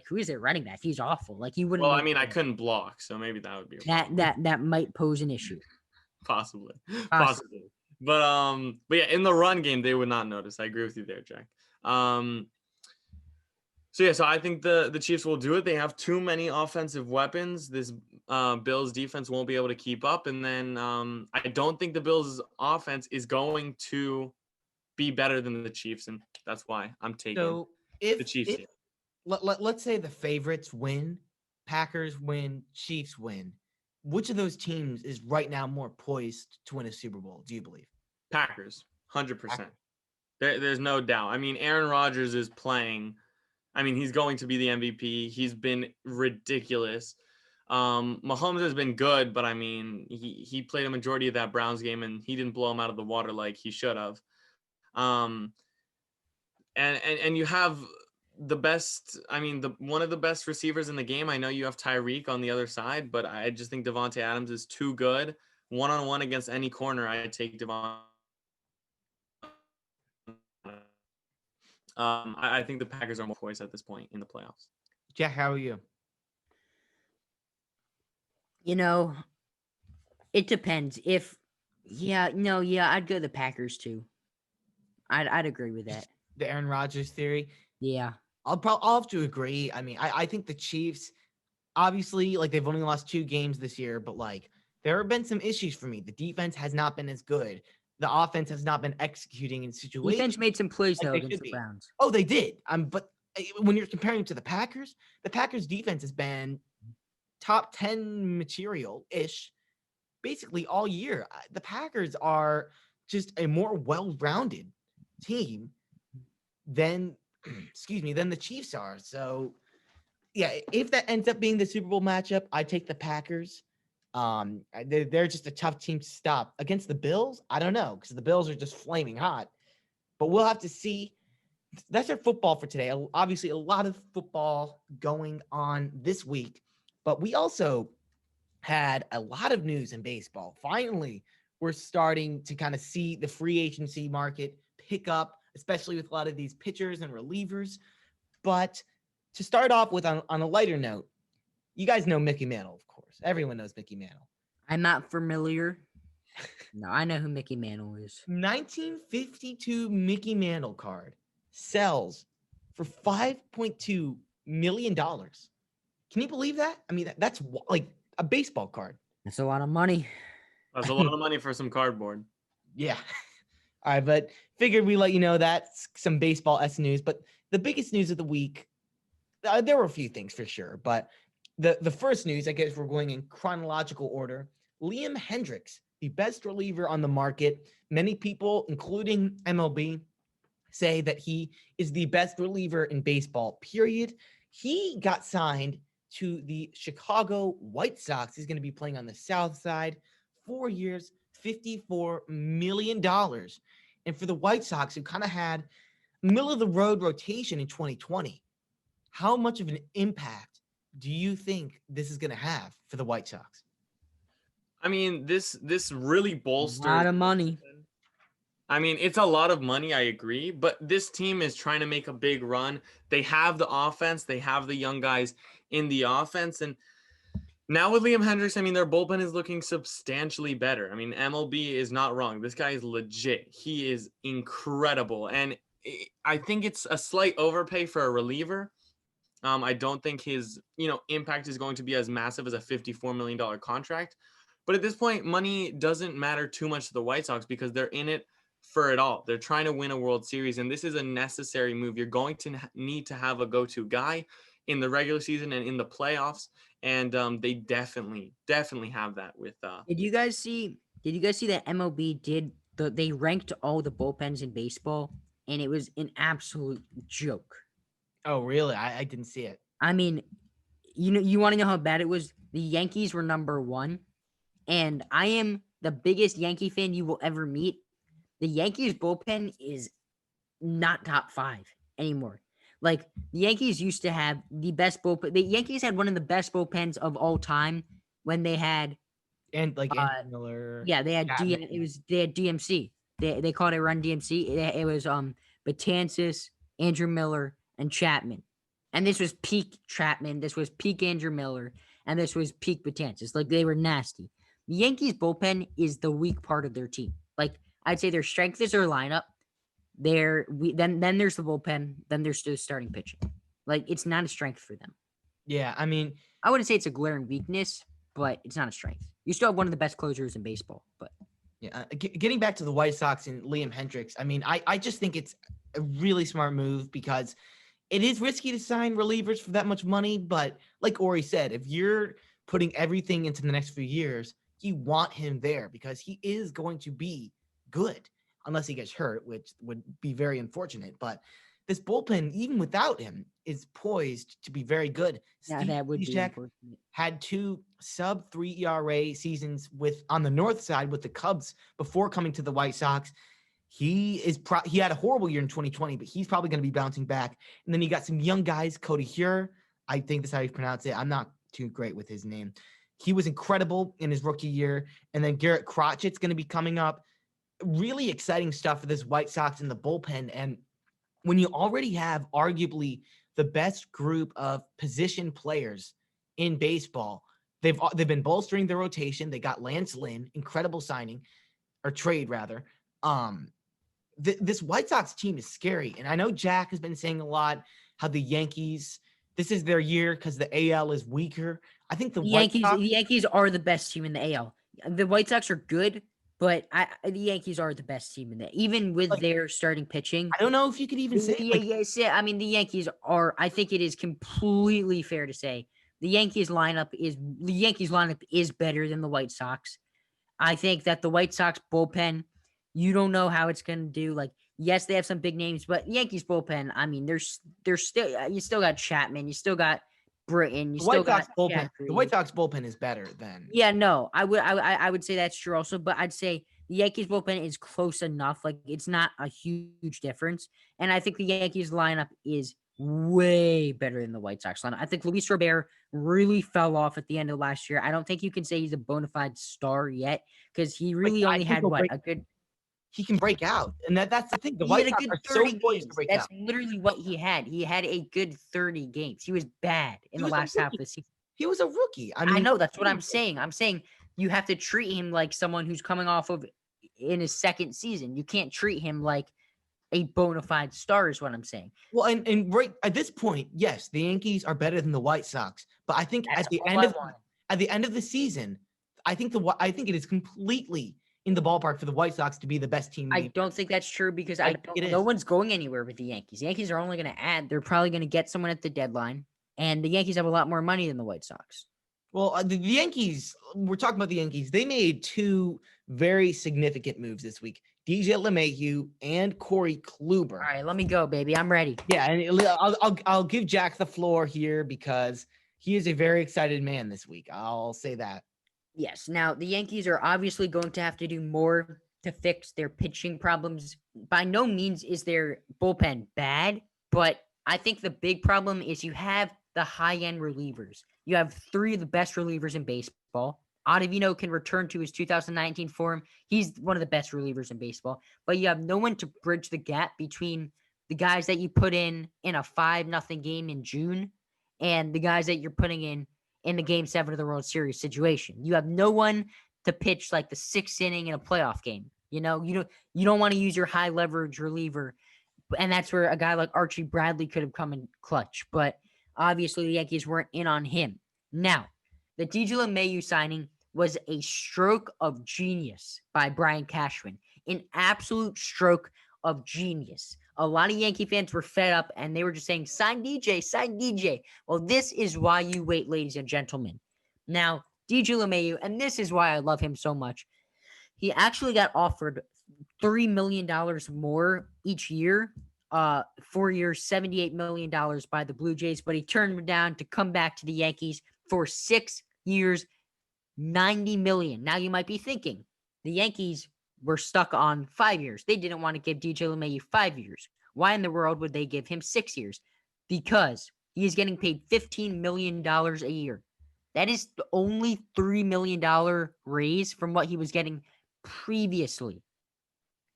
who is it running back? He's awful. Like you wouldn't well, know I mean, I couldn't block, so maybe that would be a problem. that might pose an issue. Possibly. Possibly. But yeah, in the run game, they would not notice. I agree with you there, Jack. So I think the Chiefs will do it. They have too many offensive weapons. This Bills defense won't be able to keep up, and then I don't think the Bills offense is going to be better than the Chiefs, and that's why I'm taking So the Chiefs if here. let's say the favorites win, Packers win, Chiefs win. Which of those teams is right now more poised to win a Super Bowl? Do you believe? Packers, 100%. There's no doubt. I mean, Aaron Rodgers is playing. I mean, he's going to be the MVP. He's been ridiculous. Mahomes has been good, but I mean, he played a majority of that Browns game, and he didn't blow him out of the water like he should have. And you have the best. I mean, one of the best receivers in the game. I know you have Tyreek on the other side, but I just think Devontae Adams is too good. One-on-one against any corner, I take Devontae. I think the Packers are more poised at this point in the playoffs. Jack, how are you? You know, it depends. I'd go the Packers too. I'd agree with that. The Aaron Rodgers theory. Yeah. I'll have to agree. I mean, I think the Chiefs, obviously, like they've only lost 2 games this year, but like there have been some issues for me. The defense has not been as good. The offense has not been executing in situations. Defense made some plays like though they against should the be. Browns. Oh, they did. But when you're comparing to the Packers defense has been top 10 material-ish basically all year. The Packers are just a more well-rounded team. than excuse me, than the Chiefs are. So yeah, if that ends up being the Super Bowl matchup, I take the Packers. They're just a tough team to stop. Against the Bills, I don't know, because the Bills are just flaming hot. But we'll have to see. That's our football for today. Obviously, a lot of football going on this week, but we also had a lot of news in baseball. Finally, we're starting to kind of see the free agency market pick up, especially with a lot of these pitchers and relievers. But to start off with, on a lighter note, you guys know Mickey Mantle, of course. Everyone knows Mickey Mantle. I'm not familiar. No, I know who Mickey Mantle is. 1952 Mickey Mantle card sells for $5.2 million. Can you believe that? I mean, that's like a baseball card. That's a lot of money. That's a lot of money for some cardboard. Yeah. All right, but figured we let you know that's some baseball S news. But the biggest news of the week, there were a few things for sure. But the first news, I guess we're going in chronological order. Liam Hendriks, the best reliever on the market. Many people, including MLB, say that he is the best reliever in baseball, period. He got signed to the Chicago White Sox. He's going to be playing on the South Side, 4 years, $54 million. And for the White Sox, who kind of had middle of the road rotation in 2020, how much of an impact do you think this is going to have for the White Sox? I mean, this really bolsters A lot of money. I mean, it's a lot of money, I agree, but this team is trying to make a big run. They have the offense, they have the young guys in the offense, and now with Liam Hendriks, I mean, their bullpen is looking substantially better. I mean, MLB is not wrong. This guy is legit. He is incredible, and I think it's a slight overpay for a reliever. I don't think his, impact is going to be as massive as a $54 million contract. But at this point, money doesn't matter too much to the White Sox because they're in it for it all. They're trying to win a World Series, and this is a necessary move. You're going to need to have a go-to guy in the regular season and in the playoffs, and they definitely have that with. Did you guys see? Did you guys see that MLB did they ranked all the bullpens in baseball, and it was an absolute joke. Oh, really? I didn't see it. I mean, you want to know how bad it was? The Yankees were number 1, and I am the biggest Yankee fan you will ever meet. The Yankees bullpen is not top 5 anymore. Like, the Yankees used to have the best bullpen. The Yankees had one of the best bullpens of all time when they had Andrew Miller. Yeah, they had they had DMC. They called it Run DMC. It was Betances, Andrew Miller, and Chapman. And this was peak Chapman. This was peak Andrew Miller, and this was peak Betances. Like, they were nasty. The Yankees bullpen is the weak part of their team. Like, I'd say their strength is their lineup. Then there's the bullpen. Then there's the starting pitching. Like, it's not a strength for them. Yeah, I mean, I wouldn't say it's a glaring weakness, but it's not a strength. You still have one of the best closers in baseball. But yeah, getting back to the White Sox and Liam Hendriks, I mean, I just think it's a really smart move because it is risky to sign relievers for that much money. But like Ori said, if you're putting everything into the next few years, you want him there because he is going to be good unless he gets hurt, which would be very unfortunate. But this bullpen, even without him, is poised to be very good. yeah, that would be unfortunate. Had 2 sub-3 ERA seasons on the north side with the Cubs before coming to the White Sox. He had a horrible year in 2020, but he's probably going to be bouncing back. And then you got some young guys, Cody Hure. I think that's how you pronounce it. I'm not too great with his name. He was incredible in his rookie year. And then Garrett Crotchett's going to be coming up. Really exciting stuff for this White Sox in the bullpen. And when you already have arguably the best group of position players in baseball, they've been bolstering their rotation. They got Lance Lynn, incredible signing, or trade rather. This White Sox team is scary. And I know Jack has been saying a lot how the Yankees, this is their year because the AL is weaker. I think the Yankees are the best team in the AL. The White Sox are good, but the Yankees are the best team in even with their starting pitching. I don't know if you could even say I mean, the Yankees are. I think it is completely fair to say the Yankees lineup is better than the White Sox. I think that the White Sox bullpen, you don't know how it's going to do. Like, Yes, they have some big names, but Yankees bullpen, I mean, there's still you still got Chapman, you still got Britton, you The still White got Sox bullpen. The Jeffrey. White Sox bullpen is better than. Yeah, no, I would say that's true also, but I'd say the Yankees bullpen is close enough. Like it's not a huge difference, and I think the Yankees lineup is way better than the White Sox lineup. I think Luis Robert really fell off at the end of last year. I don't think you can say he's a bona fide star yet because he But really I only think had he'll what break. a good. He can break out, and that's the thing. The He White had a Sox good are so 30 poised to games. break That's out. literally what he had. He had a good 30 games. He was bad in He the was a last half of rookie. the season. He was a rookie. I I mean, know that's what I'm saying. I'm saying you have to treat him like someone who's coming off of in his second season. You can't treat him like a bona fide star, is what I'm saying. well, and right at this point, yes, the Yankees are better than the White Sox. But I think That's all I wanted. at the end of the season, I think it is completely in the ballpark for the White Sox to be the best team in I the. don't think that's true because I I think don't. it No is. one's going anywhere with the Yankees. The Yankees are only going to add. They're probably going to get someone at the deadline, and the Yankees have a lot more money than the White Sox. Well, the Yankees, we're talking about the Yankees. They made two very significant moves this week. DJ LeMahieu and Corey Kluber. All right, let me go, baby. I'm ready. Yeah, and I'll give Jack the floor here because he is a very excited man this week. I'll say that. Yes. Now, the Yankees are obviously going to have to do more to fix their pitching problems. By no means is their bullpen bad, but I think the big problem is you have the high-end relievers. You have three of the best relievers in baseball. Ottavino can return to his 2019 form. He's one of the best relievers in baseball, but you have no one to bridge the gap between the guys that you put in a 5-0 game in June and the guys that you're putting in the game 7 of the World Series situation. You have no one to pitch like the 6th inning in a playoff game. You don't want to use your high leverage reliever, and that's where a guy like Archie Bradley could have come in clutch. But obviously the Yankees weren't in on him. Now, the DJ LeMahieu signing was a stroke of genius by Brian Cashman, an absolute stroke of genius. A lot of Yankee fans were fed up and they were just saying, sign DJ, sign DJ. Well, this is why you wait, ladies and gentlemen. Now, DJ LeMahieu, and this is why I love him so much. He actually got offered $3 million more each year, 4 years, $78 million by the Blue Jays, but he turned him down to come back to the Yankees for 6 years, $90 million. Now you might be thinking, the Yankees were stuck on 5 years. They didn't want to give DJ LeMahieu 5 years. Why in the world would they give him 6 years? Because he is getting paid $15 million a year. That is the only $3 million raise from what he was getting previously.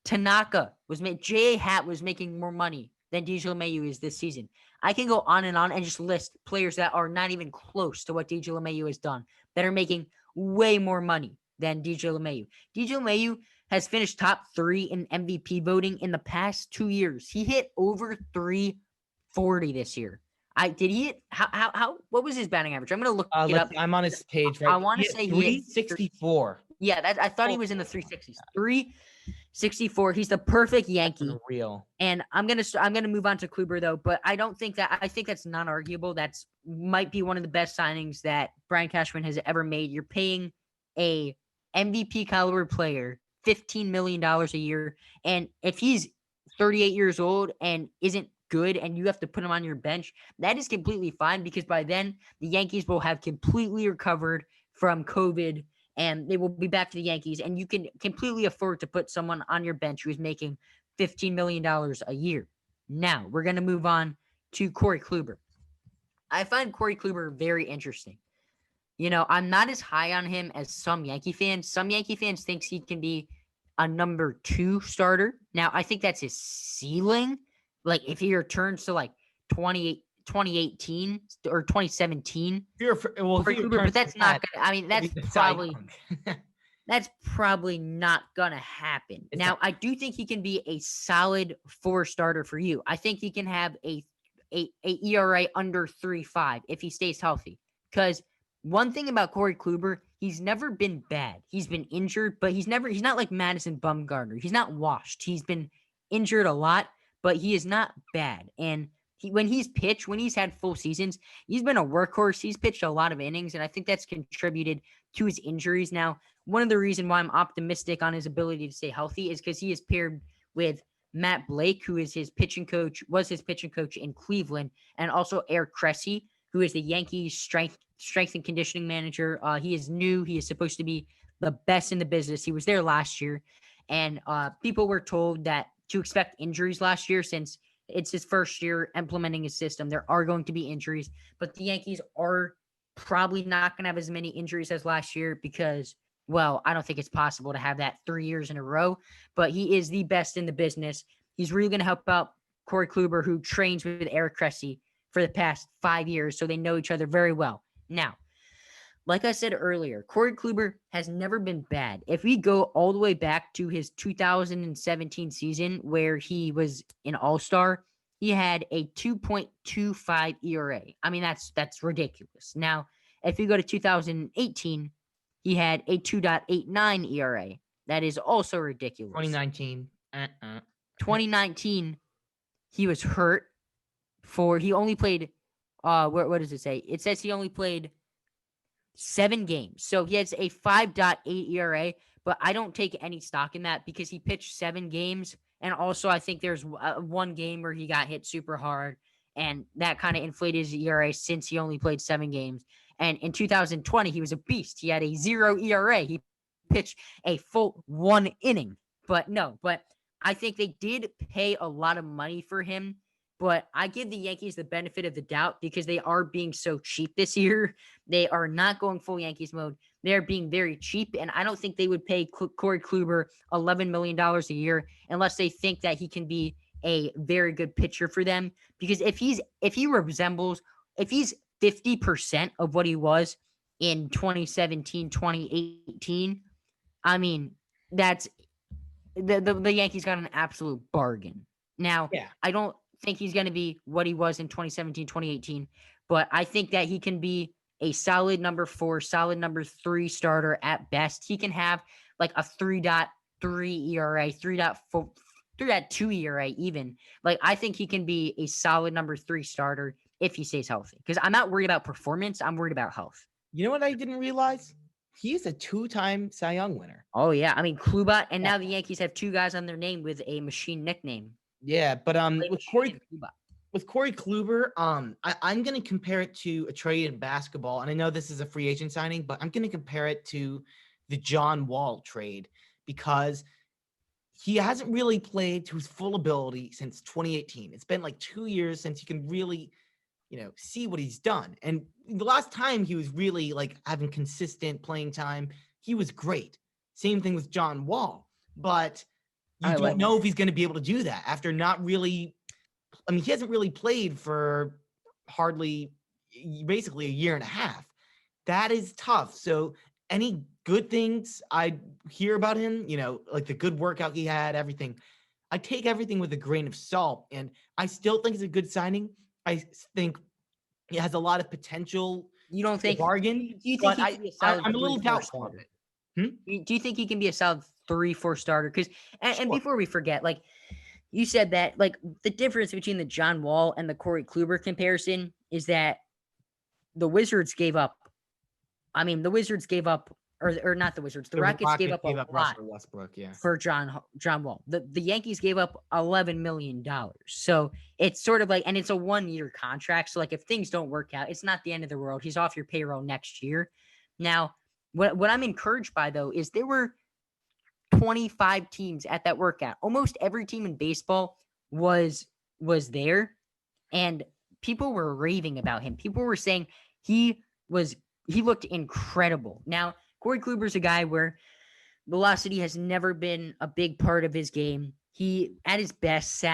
Tanaka J.A. Hatt was making more money than DJ LeMahieu is this season. I can go on and just list players that are not even close to what DJ LeMahieu has done that are making way more money than DJ LeMahieu. DJ LeMahieu has finished top 3 in MVP voting in the past 2 years. He hit over 340 this year. What was his batting average? I'm gonna look it up. I'm on his page right. I want to say he hit 364. Yeah, I thought he was in the 360s. 364. He's the perfect Yankee. Real. And I'm gonna move on to Kluber though, but I think that's non-arguable. That's might be one of the best signings that Brian Cashman has ever made. You're paying a MVP caliber player $15 million a year, and if he's 38 years old and isn't good and you have to put him on your bench, that is completely fine because by then the Yankees will have completely recovered from COVID and they will be back to the Yankees, and you can completely afford to put someone on your bench who's making $15 million a year. Now, we're going to move on to Corey Kluber. I find Corey Kluber very interesting. I'm not as high on him as some Yankee fans. Some Yankee fans think he can be a number 2 starter. Now, I think that's his ceiling. Like, if he returns to, 2018 or 2017. But that's not going to – I mean, that's probably not going to happen. Now, I do think he can be a solid 4 starter for you. I think he can have a ERA under 3.5 if he stays healthy. Because one thing about Corey Kluber, he's never been bad. He's been injured, but he's not like Madison Bumgarner. He's not washed. He's been injured a lot, but he is not bad. And when he's had full seasons, he's been a workhorse. He's pitched a lot of innings, and I think that's contributed to his injuries. Now, one of the reasons why I'm optimistic on his ability to stay healthy is because he is paired with Matt Blake, who is his pitching coach, was his pitching coach in Cleveland, and also Eric Cressey, who is the Yankees strength and conditioning manager. He is new. He is supposed to be the best in the business. He was there last year, and people were told that to expect injuries last year since it's his first year implementing his system. There are going to be injuries, but the Yankees are probably not going to have as many injuries as last year because, well, I don't think it's possible to have that 3 years in a row, but he is the best in the business. He's really going to help out Corey Kluber, who trains with Eric Cressey for the past 5 years, so they know each other very well. Now, like I said earlier, Corey Kluber has never been bad. If we go all the way back to his 2017 season where he was an all-star, he had a 2.25 ERA. I mean, that's ridiculous. Now, if you go to 2018, he had a 2.89 ERA. That is also ridiculous. 2019. 2019, he was hurt he only played what does it say? It says he only played 7 games. So he has a 5.8 ERA, but I don't take any stock in that because he pitched 7 games. And also, I think there's one game where he got hit super hard, and that kind of inflated his ERA since he only played 7 games. And in 2020, he was a beast. He had a 0 ERA. He pitched a full 1 inning. But I think they did pay a lot of money for him. But I give the Yankees the benefit of the doubt because they are being so cheap this year. They are not going full Yankees mode. They're being very cheap, and I don't think they would pay Corey Kluber $11 million a year unless they think that he can be a very good pitcher for them. Because if he's 50% of what he was in 2017, 2018, I mean, that's the Yankees got an absolute bargain. Now, Yeah. I don't think he's going to be what he was in 2017, 2018, but I think that he can be a solid number 4, solid number 3 starter at best. He can have like a 3.3 ERA, 3.4, 3.2 ERA even. Like, I think he can be a solid number 3 starter if he stays healthy. Because I'm not worried about performance. I'm worried about health. You know what I didn't realize? He's a 2-time Cy Young winner. Oh, yeah. I mean, Kluber, and now the Yankees have 2 guys on their name with a machine nickname. Yeah, but with Corey Kluber, I'm going to compare it to a trade in basketball, and I know this is a free agent signing, but I'm going to compare it to the John Wall trade because he hasn't really played to his full ability since 2018. It's been like 2 years since you can really, see what he's done. And the last time he was really like having consistent playing time, he was great. Same thing with John Wall, but you don't know if he's going to be able to do that after not really. I mean, he hasn't really played for basically a year and a half. That is tough. So any good things I hear about him, like the good workout he had, everything, I take everything with a grain of salt. And I still think it's a good signing. I think it has a lot of potential. You don't think bargain? Do you think he can be a solid I'm a little 3-4 doubtful starter? of it. Do you think he can be a solid 3-4 starter? Because and before we forget, like you said that, like the difference between the John Wall and the Corey Kluber comparison is that the Wizards gave up. I mean, the Wizards gave up, or not the Wizards. The Rockets gave up a lot Russell Westbrook, for John Wall. The Yankees gave up $11 million. So it's sort of like, and it's a 1-year contract. So like, if things don't work out, it's not the end of the world. He's off your payroll next year. Now, what I'm encouraged by though is there were 25 teams at that workout. Almost every team in baseball was there, and people were raving about him. People were saying he looked incredible. Now, Corey Kluber's a guy where velocity has never been a big part of his game. He at his best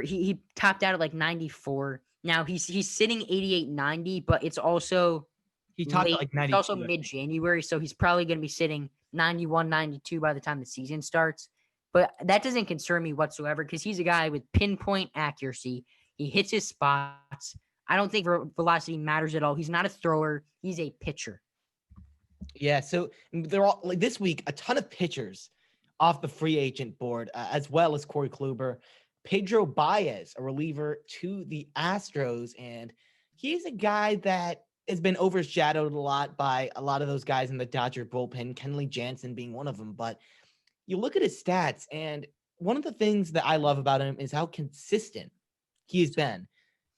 he topped out at like 94. Now he's sitting 88, 90, but it's also he topped at like 92. It's also mid-January, so he's probably going to be sitting 91, 92 by the time the season starts. But that doesn't concern me whatsoever because he's a guy with pinpoint accuracy. He hits his spots. I don't think velocity matters at all. He's not a thrower. He's a pitcher. Yeah, so they're all like this week, a ton of pitchers off the free agent board, as well as Corey Kluber. Pedro Baez, a reliever to the Astros, and he's a guy that has been overshadowed a lot by a lot of those guys in the Dodger bullpen, Kenley Jansen being one of them. But you look at his stats, and one of the things that I love about him is how consistent he has been.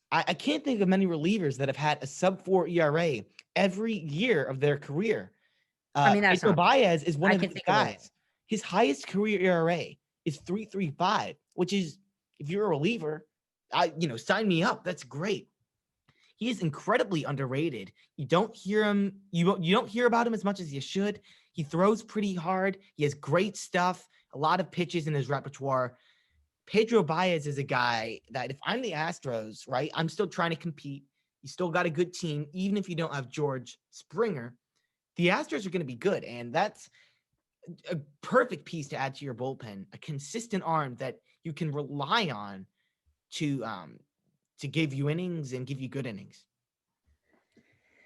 I can't think of many relievers that have had a sub-4 ERA every year of their career. I mean, that's Pedro not fair. Baez is one I of can these think of a lot. guys. His highest career ERA is 3.35, which is, if you're a reliever, sign me up. That's great. He is incredibly underrated. You don't hear him. You don't hear about him as much as you should. He throws pretty hard. He has great stuff. A lot of pitches in his repertoire. Pedro Baez is a guy that if I'm the Astros, right, I'm still trying to compete. You still got a good team, even if you don't have George Springer. The Astros are going to be good, and that's a perfect piece to add to your bullpen. A consistent arm that you can rely on to give you innings and give you good innings.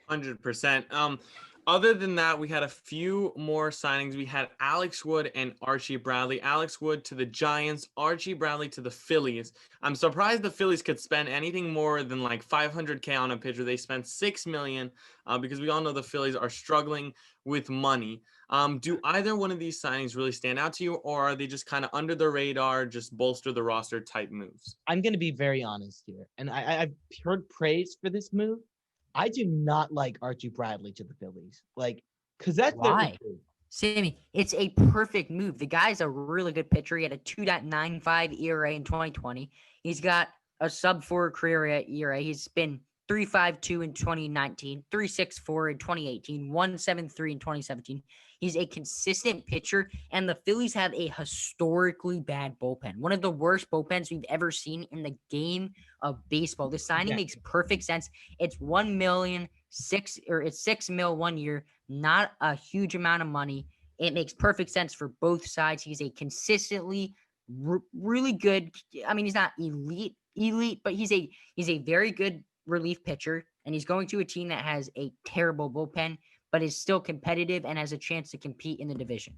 100%. Other than that, we had a few more signings. We had Alex Wood and Archie Bradley. Alex Wood to the Giants, Archie Bradley to the Phillies. I'm surprised the Phillies could spend anything more than like $500K on a pitcher. They spent $6 million because we all know the Phillies are struggling with money. Do either one of these signings really stand out to you, or are they just kind of under the radar, just bolster the roster type moves? I'm going to be very honest here, and I've heard praise for this move. I do not like Archie Bradley to the Phillies, because that's their Why? issue. Sammy, it's a perfect move. The guy's a really good pitcher. He had a 2.95 ERA in 2020. He's got a sub-4 career ERA. He's been 3.52 in 2019, 3.64 in 2018, 1.73 in 2017. He's a consistent pitcher, and the Phillies have a historically bad bullpen. One of the worst bullpens we've ever seen in the game of baseball. This signing makes perfect sense. It's $1 million, it's $6 million 1 year, not a huge amount of money. It makes perfect sense for both sides. He's a consistently really good. I mean, he's not elite, but he's a very good relief pitcher, and he's going to a team that has a terrible bullpen, but is still competitive and has a chance to compete in the division.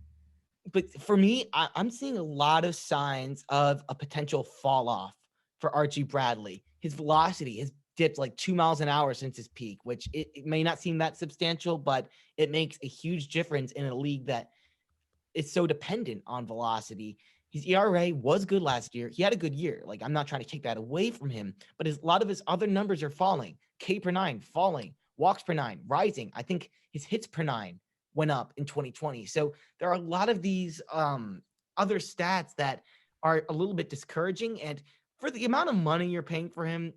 But for me, I'm seeing a lot of signs of a potential fall off for Archie Bradley. His velocity has dipped like 2 miles an hour since his peak, which it may not seem that substantial, but it makes a huge difference in a league that is so dependent on velocity. His ERA was good last year. He had a good year. Like, I'm not trying to take that away from him, but a lot of his other numbers are falling. K per 9 falling, walks per 9 rising. I think his hits per 9 went up in 2020. So there are a lot of these other stats that are a little bit discouraging. And for the amount of money you're paying for him,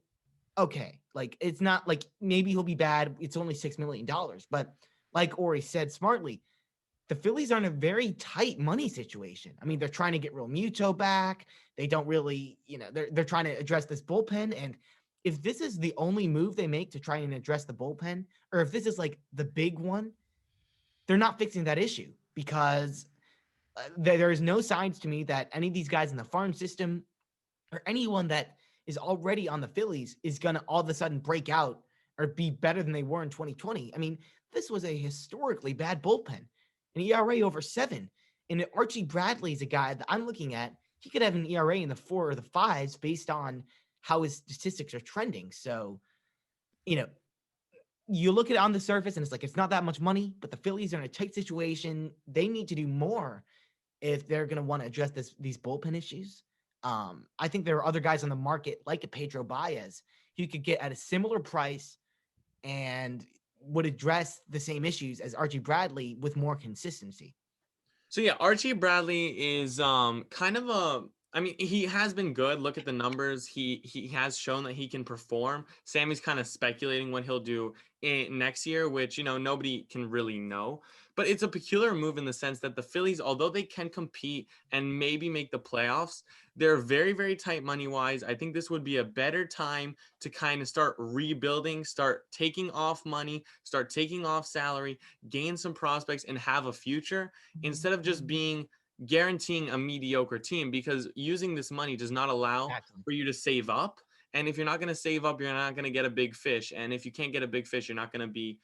okay, like, it's not like maybe he'll be bad. It's only $6 million. But like Ori said smartly, the Phillies are in a very tight money situation. I mean, they're trying to get Real Muto back. They don't really, they're trying to address this bullpen. And if this is the only move they make to try and address the bullpen, or if this is like the big one, they're not fixing that issue, because there is no signs to me that any of these guys in the farm system or anyone that is already on the Phillies is going to all of a sudden break out or be better than they were in 2020. I mean, this was a historically bad bullpen, an ERA over 7. And Archie Bradley is a guy that I'm looking at. He could have an ERA in the 4 or the 5s based on how his statistics are trending. So, you look at it on the surface and it's like, it's not that much money, but the Phillies are in a tight situation. They need to do more if they're going to want to address these bullpen issues. I think there are other guys on the market like a Pedro Baez who could get at a similar price and would address the same issues as Archie Bradley with more consistency. So yeah, Archie Bradley is kind of he has been good. Look at the numbers. He has shown that he can perform. Sammy's kind of speculating what he'll do next year, which nobody can really know. But it's a peculiar move in the sense that the Phillies, although they can compete and maybe make the playoffs, they're very, very tight money-wise. I think this would be a better time to kind of start rebuilding, start taking off money, start taking off salary, gain some prospects, and have a future instead of just guaranteeing a mediocre team, because using this money does not allow for you to save up. And if you're not going to save up, you're not going to get a big fish. And if you can't get a big fish, you're not going to be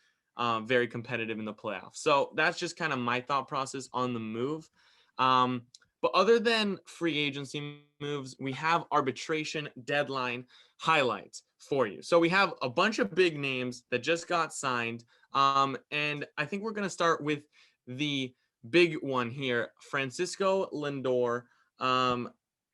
very competitive in the playoffs. So that's just kind of my thought process on the move. But other than free agency moves, we have arbitration deadline highlights for you. So we have a bunch of big names that just got signed. And I think we're going to start with the big one here, Francisco Lindor.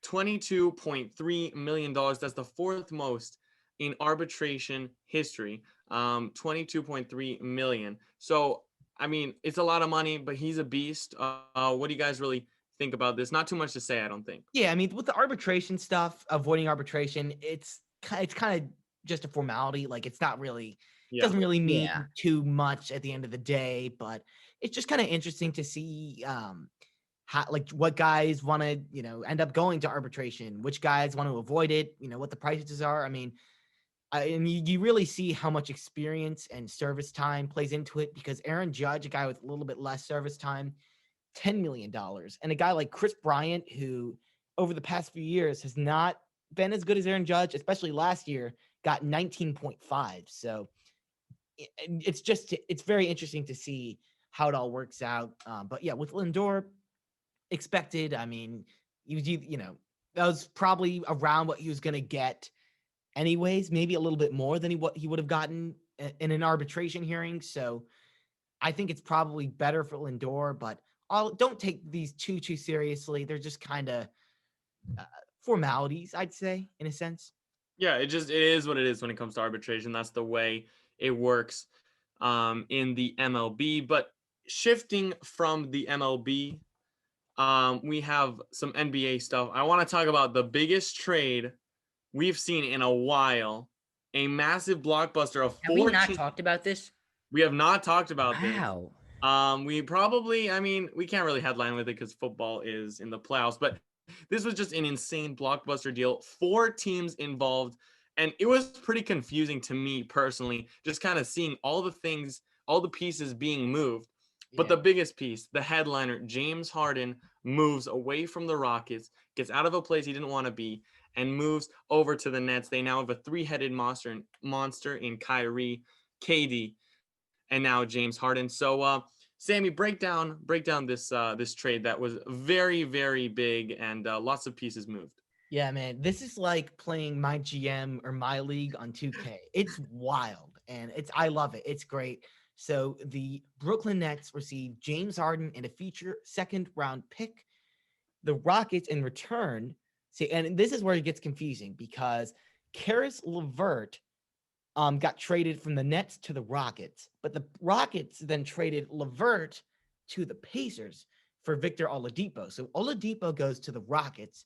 $22.3 million. That's the fourth most in arbitration history. 22.3 million. So, I mean, it's a lot of money, but he's a beast. What do you guys really think about this? Not too much to say, I don't think. Yeah, I mean, with the arbitration stuff, avoiding arbitration, it's kind of just a formality. Like, it's not really Yeah. doesn't really mean Yeah. too much at the end of the day, but it's just kind of interesting to see how, like, what guys want to, end up going to arbitration, which guys want to avoid it, what the prices are. I mean, and you really see how much experience and service time plays into it, because Aaron Judge, a guy with a little bit less service time, $10 million. And a guy like Chris Bryant, who over the past few years has not been as good as Aaron Judge, especially last year, got 19.5. So it's very interesting to see how it all works out. But yeah, with Lindor, expected. I mean, that was probably around what he was going to get anyways, maybe a little bit more than what he would have gotten in an arbitration hearing. So I think it's probably better for Lindor, but don't take these too seriously. They're just kind of formalities, I'd say, in a sense. Yeah, it is what it is when it comes to arbitration. That's the way it works in the MLB. But shifting from the MLB, we have some NBA stuff. I want to talk about the biggest trade we've seen in a while. A massive blockbuster of Have we 14. not talked about this? We have not talked about this. Wow. We probably, I mean, we can't really headline with it because football is in the playoffs, but this was just an insane blockbuster deal. 4 teams involved, and it was pretty confusing to me personally, just kind of seeing all the things, all the pieces being moved. But Yeah. the biggest piece, the headliner, James Harden, moves away from the Rockets, gets out of a place he didn't want to be, and moves over to the Nets. They now have a 3-headed monster in Kyrie, KD, and now James Harden. So, Sammy, break down this trade that was very, very big, and lots of pieces moved. Yeah, man, this is like playing my GM or my league on 2K. It's wild, and I love it. It's great. So the Brooklyn Nets received James Harden and a future second-round pick. The Rockets, in return, see, and this is where it gets confusing, because Karis LeVert got traded from the Nets to the Rockets, but the Rockets then traded LeVert to the Pacers for Victor Oladipo. So Oladipo goes to the Rockets,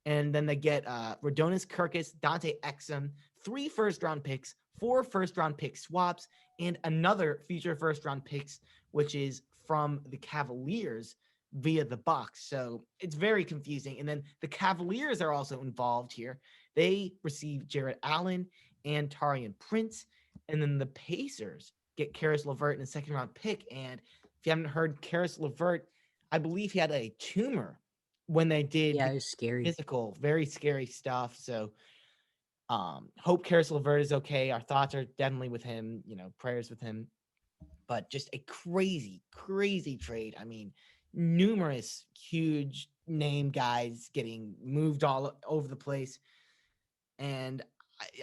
and then they get Rhodonis Kirkus, Dante Exum, 3 first-round picks, 4 first-round pick swaps, and another future first-round picks, which is from the Cavaliers via the Bucks. So it's very confusing. And then the Cavaliers are also involved here. They receive Jarrett Allen and Taurean Prince. And then the Pacers get Karis LeVert in a second-round pick. And if you haven't heard, Karis LeVert, I believe he had a tumor when they did Yeah, the it was scary. physical, very scary stuff. So hope Karis LeVert is okay. Our thoughts are definitely with him, prayers with him. But just a crazy, crazy trade. I mean, numerous huge name guys getting moved all over the place. And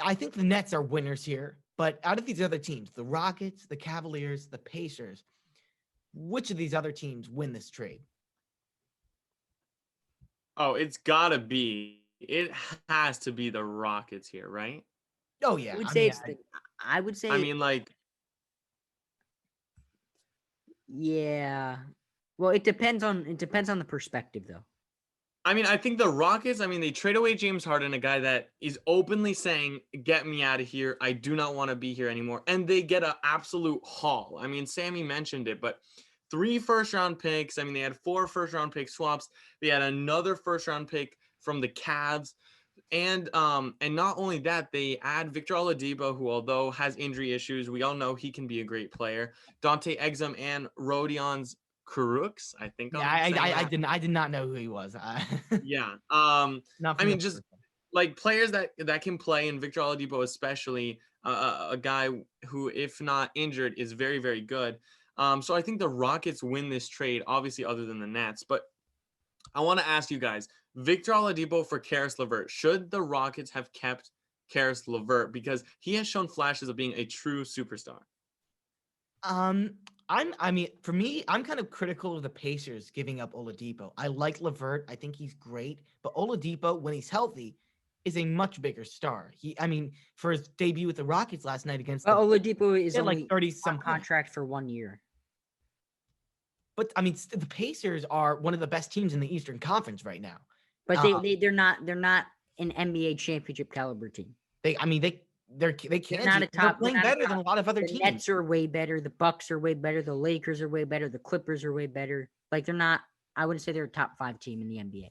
I think the Nets are winners here. But out of these other teams, the Rockets, the Cavaliers, the Pacers, which of these other teams win this trade? Oh, it has to be the Rockets here, right? Oh, yeah. I would I say mean, it's the. I would say. I mean, like, Yeah. Well, it depends on the perspective, though. I think the Rockets, they trade away James Harden, a guy that is openly saying, get me out of here. I do not want to be here anymore. And they get an absolute haul. Sammy mentioned it, but 3 first-round picks. They had 4 first-round pick swaps. They had another first-round pick from the Cavs. And not only that, they add Victor Oladipo, who, although has injury issues, we all know he can be a great player. Dante Exum and Rodions Kurucs, I think yeah, I'm saying I that. did not know who he was. Yeah. Not familiar Just with him. like players that can play, and Victor Oladipo especially, a guy who, if not injured, is very, very good. So I think the Rockets win this trade, obviously other than the Nets. But I want to ask you guys, Victor Oladipo for Karis LeVert. Should the Rockets have kept Karis LeVert, because he has shown flashes of being a true superstar? For me, I'm kind of critical of the Pacers giving up Oladipo. I like LeVert. I think he's great. But Oladipo, when he's healthy, is a much bigger star. For his debut with the Rockets last night against the Well, Bucks, Oladipo is he had like only 30 on some points. contract for 1 year. But the Pacers are one of the best teams in the Eastern Conference right now. But they're not an NBA championship caliber team. They can't. They're not a They're top. playing better than a lot of other The teams. Nets are way better. The Bucks are way better. The Lakers are way better. The Clippers are way better. Like they're not. I wouldn't say they're a top 5 team in the NBA.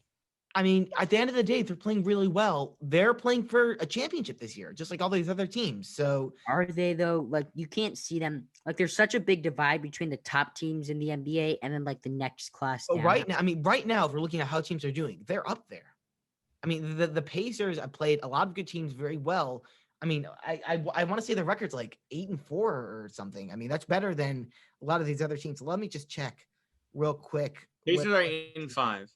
At the end of the day, they're playing really well. They're playing for a championship this year, just like all these other teams. So are they though? Like you can't see them. Like there's such a big divide between the top teams in the NBA and then like the next class down. right now, if we're looking at how teams are doing, they're up there. The Pacers have played a lot of good teams very well. I want to say the record's like 8-4 or something. That's better than a lot of these other teams. Let me just check real quick. Pacers are 8-5.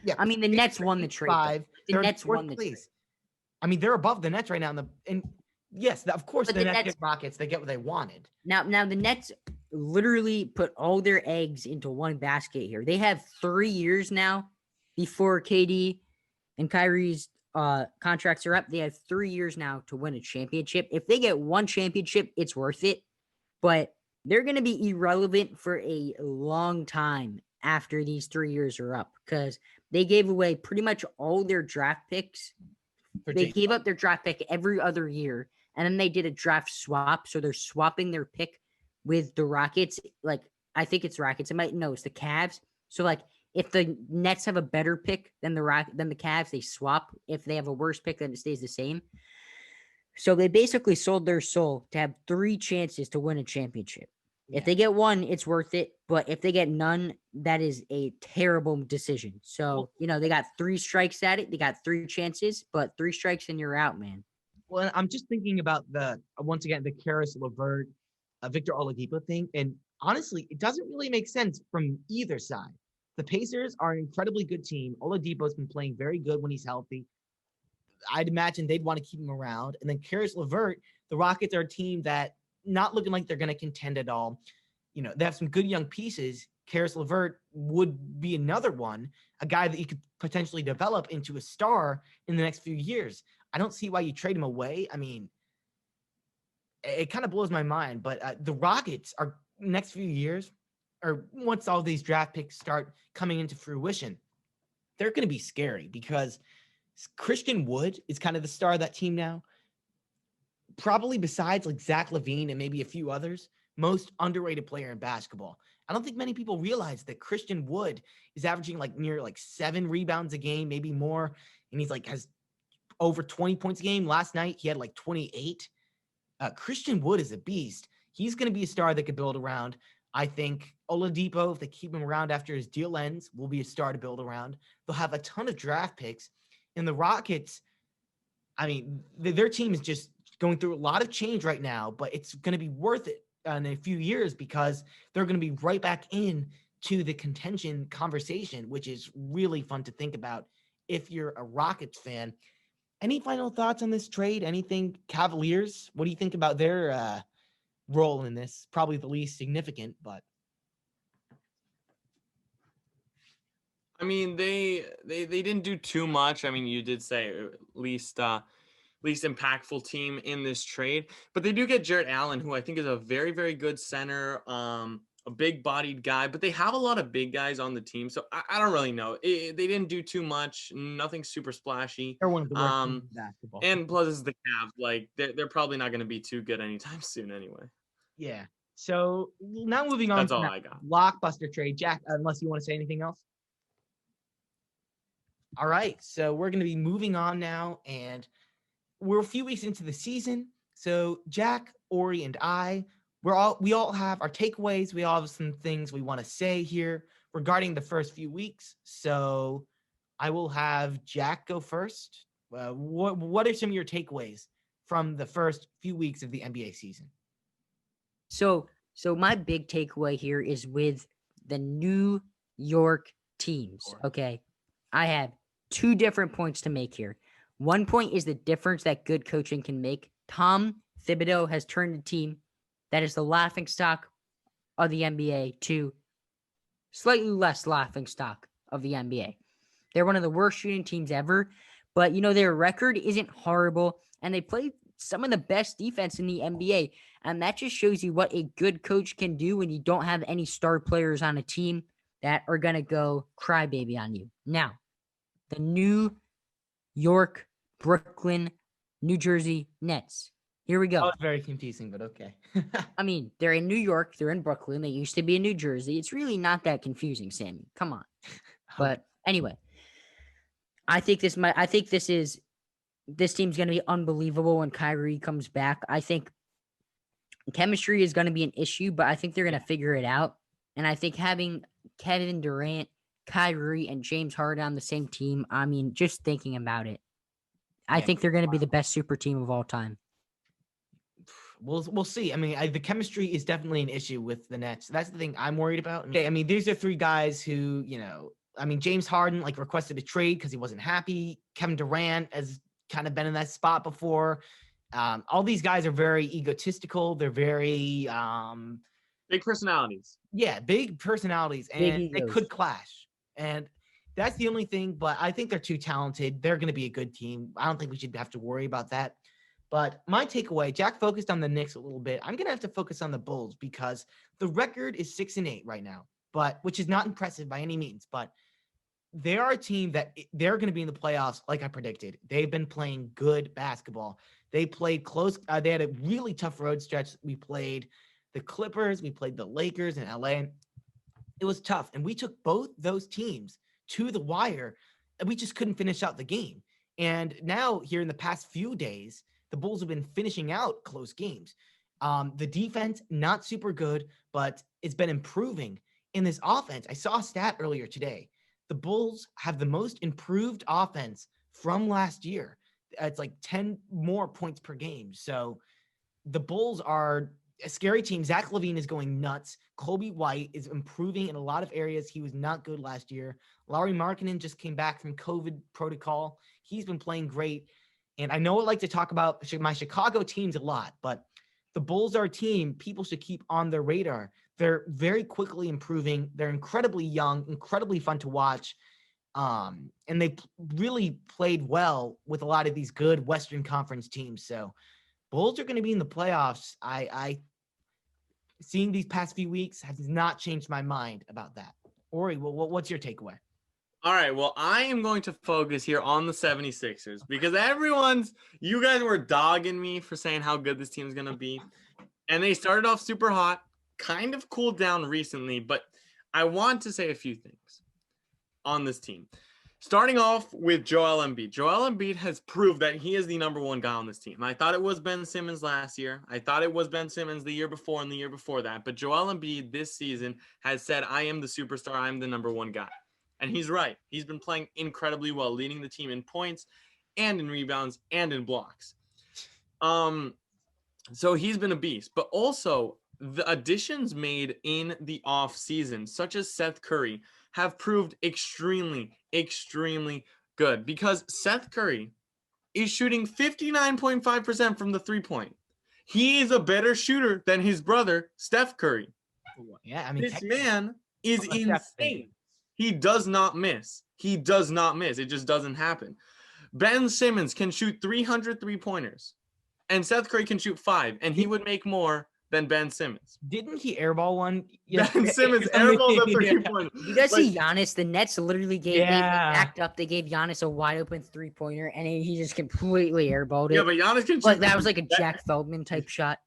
Yeah, the Nets won the trade. 5. The Nets won the trade. They're above the Nets right now. And yes, of course, But the Nets get Rockets. They get what they wanted. Now the Nets literally put all their eggs into one basket here. They have 3 years now before KD and Kyrie's contracts are up. They have 3 years now to win a championship. If they get one championship, it's worth it. But they're going to be irrelevant for a long time after these 3 years are up because they gave away pretty much all their draft picks. They gave up their draft pick every other year, and then they did a draft swap. So they're swapping their pick with the Rockets. Like, I think it's Rockets. It's the Cavs. So, like, if the Nets have a better pick than the Cavs, they swap. If they have a worse pick, then it stays the same. So they basically sold their soul to have 3 chances to win a championship. Yeah. If they get one, it's worth it. But if they get none, that is a terrible decision. So, they got 3 strikes at it. They got 3 chances, but 3 strikes and you're out, man. Well, I'm just thinking about the Karis LeVert, Victor Oladipo thing. And honestly, it doesn't really make sense from either side. The Pacers are an incredibly good team. Oladipo's been playing very good when he's healthy. I'd imagine they'd want to keep him around. And then Karis LeVert, the Rockets are a team that not looking like they're going to contend at all. They have some good young pieces. Karis LeVert would be another one, a guy that you could potentially develop into a star in the next few years. I don't see why you trade him away. It kind of blows my mind, but the Rockets are next few years, or once all these draft picks start coming into fruition, they're going to be scary because Christian Wood is kind of the star of that team now. Probably besides like Zach LaVine and maybe a few others, most underrated player in basketball. I don't think many people realize that Christian Wood is averaging near 7 rebounds a game, maybe more. And he's has over 20 points a game. Last night, he had 28. Christian Wood is a beast. He's going to be a star that could build around. I think Oladipo, if they keep him around after his deal ends, will be a star to build around. They'll have a ton of draft picks. And the Rockets, their team is just going through a lot of change right now, but it's going to be worth it in a few years because they're going to be right back in to the contention conversation, which is really fun to think about if you're a Rockets fan. Any final thoughts on this trade? Anything? Cavaliers, what do you think about their role in this? Probably the least significant, but they didn't do too much. You did say least impactful team in this trade, but they do get Jarrett Allen, who I think is a very, very good center, a big-bodied guy, but they have a lot of big guys on the team, so I don't really know. They didn't do too much, nothing super splashy. They're one of the worst teams in basketball. And plus, it's the Cavs. They're probably not going to be too good anytime soon anyway. Yeah. So now moving on. That's all I got. Blockbuster trade, Jack. Unless you want to say anything else. All right. So we're going to be moving on now, and we're a few weeks into the season. So Jack, Ori, and I, we all have our takeaways. We all have some things we want to say here regarding the first few weeks. So I will have Jack go first. What are some of your takeaways from the first few weeks of the NBA season? So my big takeaway here is with the New York teams. Okay, I have 2 different points to make here. One point is the difference that good coaching can make. Tom Thibodeau has turned a team that is the laughingstock of the NBA to slightly less laughing stock of the NBA. They're one of the worst shooting teams ever, but their record isn't horrible, and they play some of the best defense in the NBA. And that just shows you what a good coach can do when you don't have any star players on a team that are going to go crybaby on you. Now, the New York, Brooklyn, New Jersey Nets. Here we That go. was very confusing, but okay. I mean, they're in New York. They're in Brooklyn. They used to be in New Jersey. It's really not that confusing, Sammy. Come on. But anyway, I think this team's going to be unbelievable when Kyrie comes back. I think chemistry is going to be an issue, but I think they're going to figure it out. And I think having Kevin Durant, Kyrie, and James Harden on the same team, I mean, just thinking about it, I think they're going to be the best super team of all time. We'll see. I mean, the chemistry is definitely an issue with the Nets. That's the thing I'm worried about. Okay, I mean, these are three guys who, I mean, James Harden requested a trade because he wasn't happy. Kevin Durant has kind of been in that spot before. All these guys are very egotistical. They're very big personalities. Yeah, big personalities, and they could clash. And that's the only thing. But I think they're too talented. They're going to be a good team. I don't think we should have to worry about that. But my takeaway, Jack focused on the Knicks a little bit. I'm going to have to focus on the Bulls because the record is 6-8 right now, which is not impressive by any means. But they are a team that they're going to be in the playoffs like I predicted. They've been playing good basketball. They played close. They had a really tough road stretch. We played the Clippers. We played the Lakers in LA. It was tough. And we took both those teams to the wire, and we just couldn't finish out the game. And now here in the past few days, the Bulls have been finishing out close games. The defense, not super good, but it's been improving in this offense. I saw a stat earlier today. The Bulls have the most improved offense from last year. It's 10 more points per game. So the Bulls are a scary team. Zach LaVine is going nuts. Kobe White is improving in a lot of areas. He was not good last year. Lauri Markkanen just came back from COVID protocol. He's been playing great. And I know I like to talk about my Chicago teams a lot, but the Bulls are a team people should keep on their radar. They're very quickly improving. They're incredibly young, incredibly fun to watch. And they really played well with a lot of these good Western Conference teams. So Bulls are going to be in the playoffs. I seeing these past few weeks has not changed my mind about that. Ori, what's your takeaway? All right, well, I am going to focus here on the 76ers because you guys were dogging me for saying how good this team is going to be. And they started off super hot, kind of cooled down recently, but I want to say a few things on this team. Starting off with Joel Embiid. Joel Embiid has proved that he is the number one guy on this team. I thought it was Ben Simmons last year. I thought it was Ben Simmons the year before and the year before that. But Joel Embiid this season has said, I am the superstar. I'm the number one guy. And he's right. He's been playing incredibly well, leading the team in points and in rebounds and in blocks. So he's been a beast. But also, the additions made in the offseason, such as Seth Curry, have proved extremely, extremely good. Because Seth Curry is shooting 59.5% from the three-point. He is a better shooter than his brother, Steph Curry. Yeah, I mean, this man is insane. He does not miss. He does not miss. It just doesn't happen. Ben Simmons can shoot 300 three-pointers, and Seth Curry can shoot 5, and he would make more than Ben Simmons. Didn't he airball one? Ben Simmons airballed a three-pointer. You guys see Giannis? The Nets literally they backed up. They gave Giannis a wide-open three-pointer, and he just completely airballed it. Yeah, but Giannis can shoot. That was like a Jack Feldman type shot.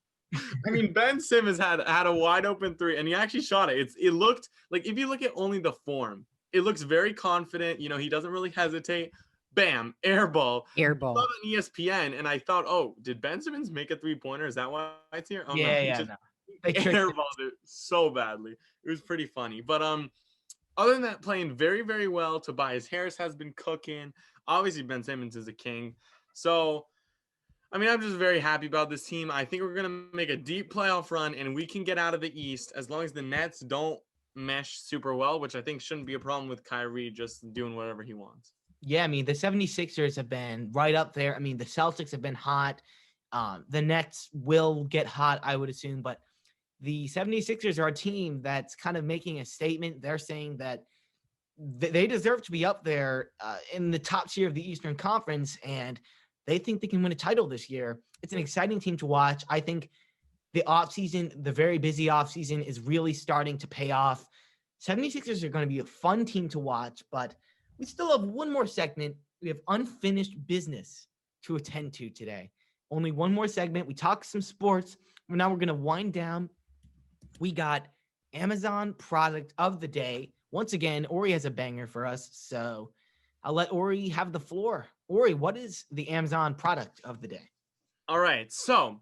I mean, Ben Simmons had a wide open three, and he actually shot it. It looked like, if you look at only the form, it looks very confident. He doesn't really hesitate. Bam, airball. Airball. I saw it on ESPN, and I thought, oh, did Ben Simmons make a three-pointer? Is that why it's here? Oh, yeah, no. No. They airballed it so badly. It was pretty funny. But other than that, playing very, very well. Tobias Harris has been cooking. Obviously, Ben Simmons is a king. So, I mean, I'm just very happy about this team. I think we're going to make a deep playoff run, and we can get out of the East as long as the Nets don't mesh super well, which I think shouldn't be a problem with Kyrie just doing whatever he wants. Yeah, I mean, the 76ers have been right up there. I mean, the Celtics have been hot. The Nets will get hot, I would assume. But the 76ers are a team that's kind of making a statement. They're saying that they deserve to be up there in the top tier of the Eastern Conference, and they think they can win a title this year. It's an exciting team to watch. I think the offseason, the very busy offseason, is really starting to pay off. 76ers are going to be a fun team to watch, but we still have one more segment. We have unfinished business to attend to today. Only one more segment. We talk some sports. Now we're going to wind down. We got Amazon product of the day. Once again, Ori has a banger for us, so I'll let Ori have the floor. Ori, what is the Amazon product of the day? All right, so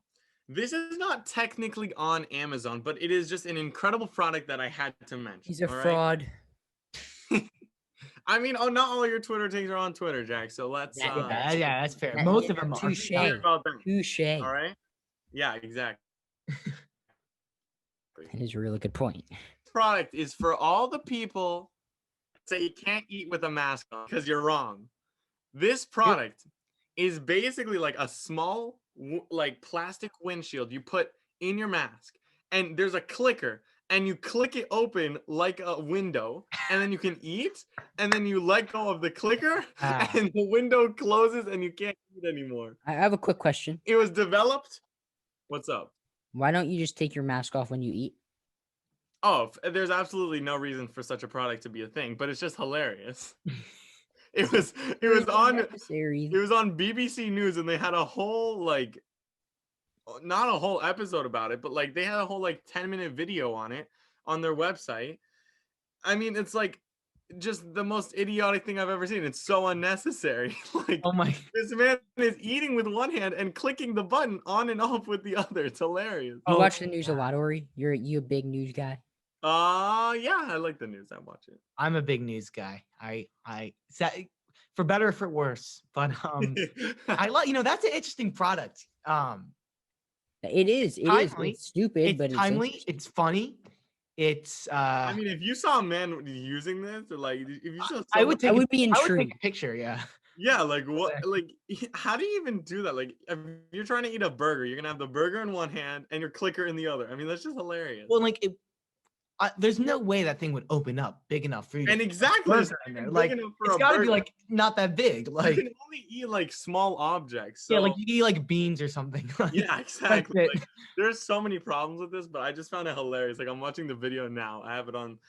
this is not technically on Amazon, but it is just an incredible product that I had to mention. He's a all right? fraud. I mean, not all your Twitter takes are on Twitter, Jack. So let's. Yeah, that's fair. That- Most yeah, of them are. touche. Clear about that. Touche. All right. Yeah, exactly. That is a really good point. Product is for all the people that say you can't eat with a mask on because you're wrong. This product is basically like a small like plastic windshield you put in your mask, and there's a clicker, and you click it open like a window, and then you can eat, and then you let go of the clicker, and the window closes, and you can't eat anymore. I have a quick question. It was developed. What's up? Why don't you just take your mask off when you eat? Oh, there's absolutely no reason for such a product to be a thing, but it's just hilarious. It was on BBC News, and they had a whole like not a whole episode about it, but like they had a whole like 10-minute video on it on their website. I mean, it's like just the most idiotic thing I've ever seen. It's so unnecessary. Like, oh my, this man is eating with one hand and clicking the button on and off with the other. It's hilarious. You watch the news a lot, Ori? You a big news guy? Yeah, I like the news. I watch it. I'm a big news guy. I for better or for worse, but I like, that's an interesting product. It is. It's stupid, it's but timely. It's funny. It's. I mean, if you saw a man using this, or like, if you saw, I would be intrigued. I would take a picture. Yeah. Yeah, like what? Like, how do you even do that? Like, if you're trying to eat a burger, you're gonna have the burger in one hand and your clicker in the other. I mean, that's just hilarious. Well, like there's no way that thing would open up big enough for you. And exactly, like it's got to be like not that big. Like you can only eat like small objects. So, yeah, like you eat like beans or something. Yeah, exactly. Like, there's so many problems with this, but I just found it hilarious. Like I'm watching the video now. I have it on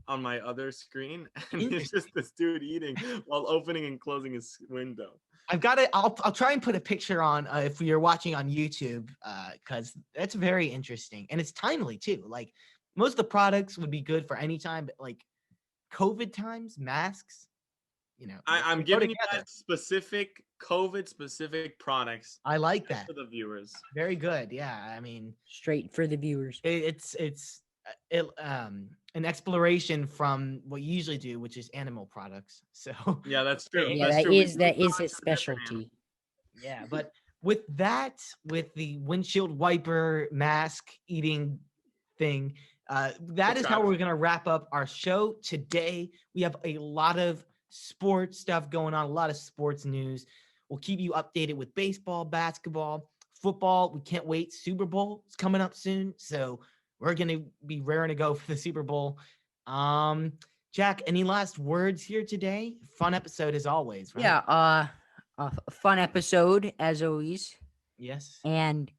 my other screen, and it's just this dude eating while opening and closing his window. I've got it. I'll try and put a picture on if you're watching on YouTube, because that's very interesting and it's timely too. Like most of the products would be good for any time, but like COVID times, masks, I'm giving you guys specific COVID specific products. I like that for the viewers. Very good. Yeah, I mean, straight for the viewers. It's an exploration from what you usually do, which is animal products. So yeah, that's true. Yeah, that's that is his specialty. Yeah, but with the windshield wiper mask eating thing, that is how we're going to wrap up our show today. We have a lot of sports stuff going on, a lot of sports news. We'll keep you updated with baseball, basketball, football. We can't wait. Super Bowl is coming up soon, so we're going to be raring to go for the Super Bowl. Jack, any last words here today? Fun episode as always, right? Yeah, a fun episode as always. Yes. And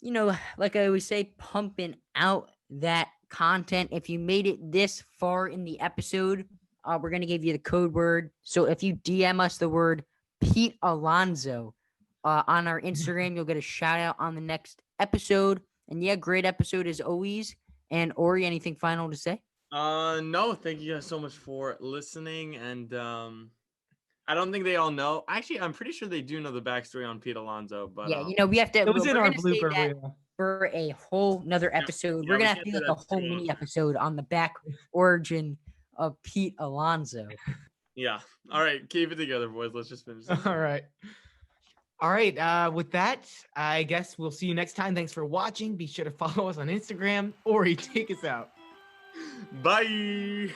like I always say, pumping out that content. If you made it this far in the episode, we're gonna give you the code word. So if you DM us the word Pete Alonso on our Instagram, you'll get a shout out on the next episode. And yeah, great episode as always. And Ori, anything final to say? No, thank you guys so much for listening. And I don't think they all know. Actually, I'm pretty sure they do know the backstory on Pete Alonso. But yeah, we have to. It was in our blooper reel for a whole nother episode. We're gonna have to do like a whole mini episode on the back origin of Pete Alonso. Yeah. All right, keep it together, boys. Let's just finish this. All right. With that, I guess we'll see you next time. Thanks for watching. Be sure to follow us on Instagram. Ori, take us out. Bye.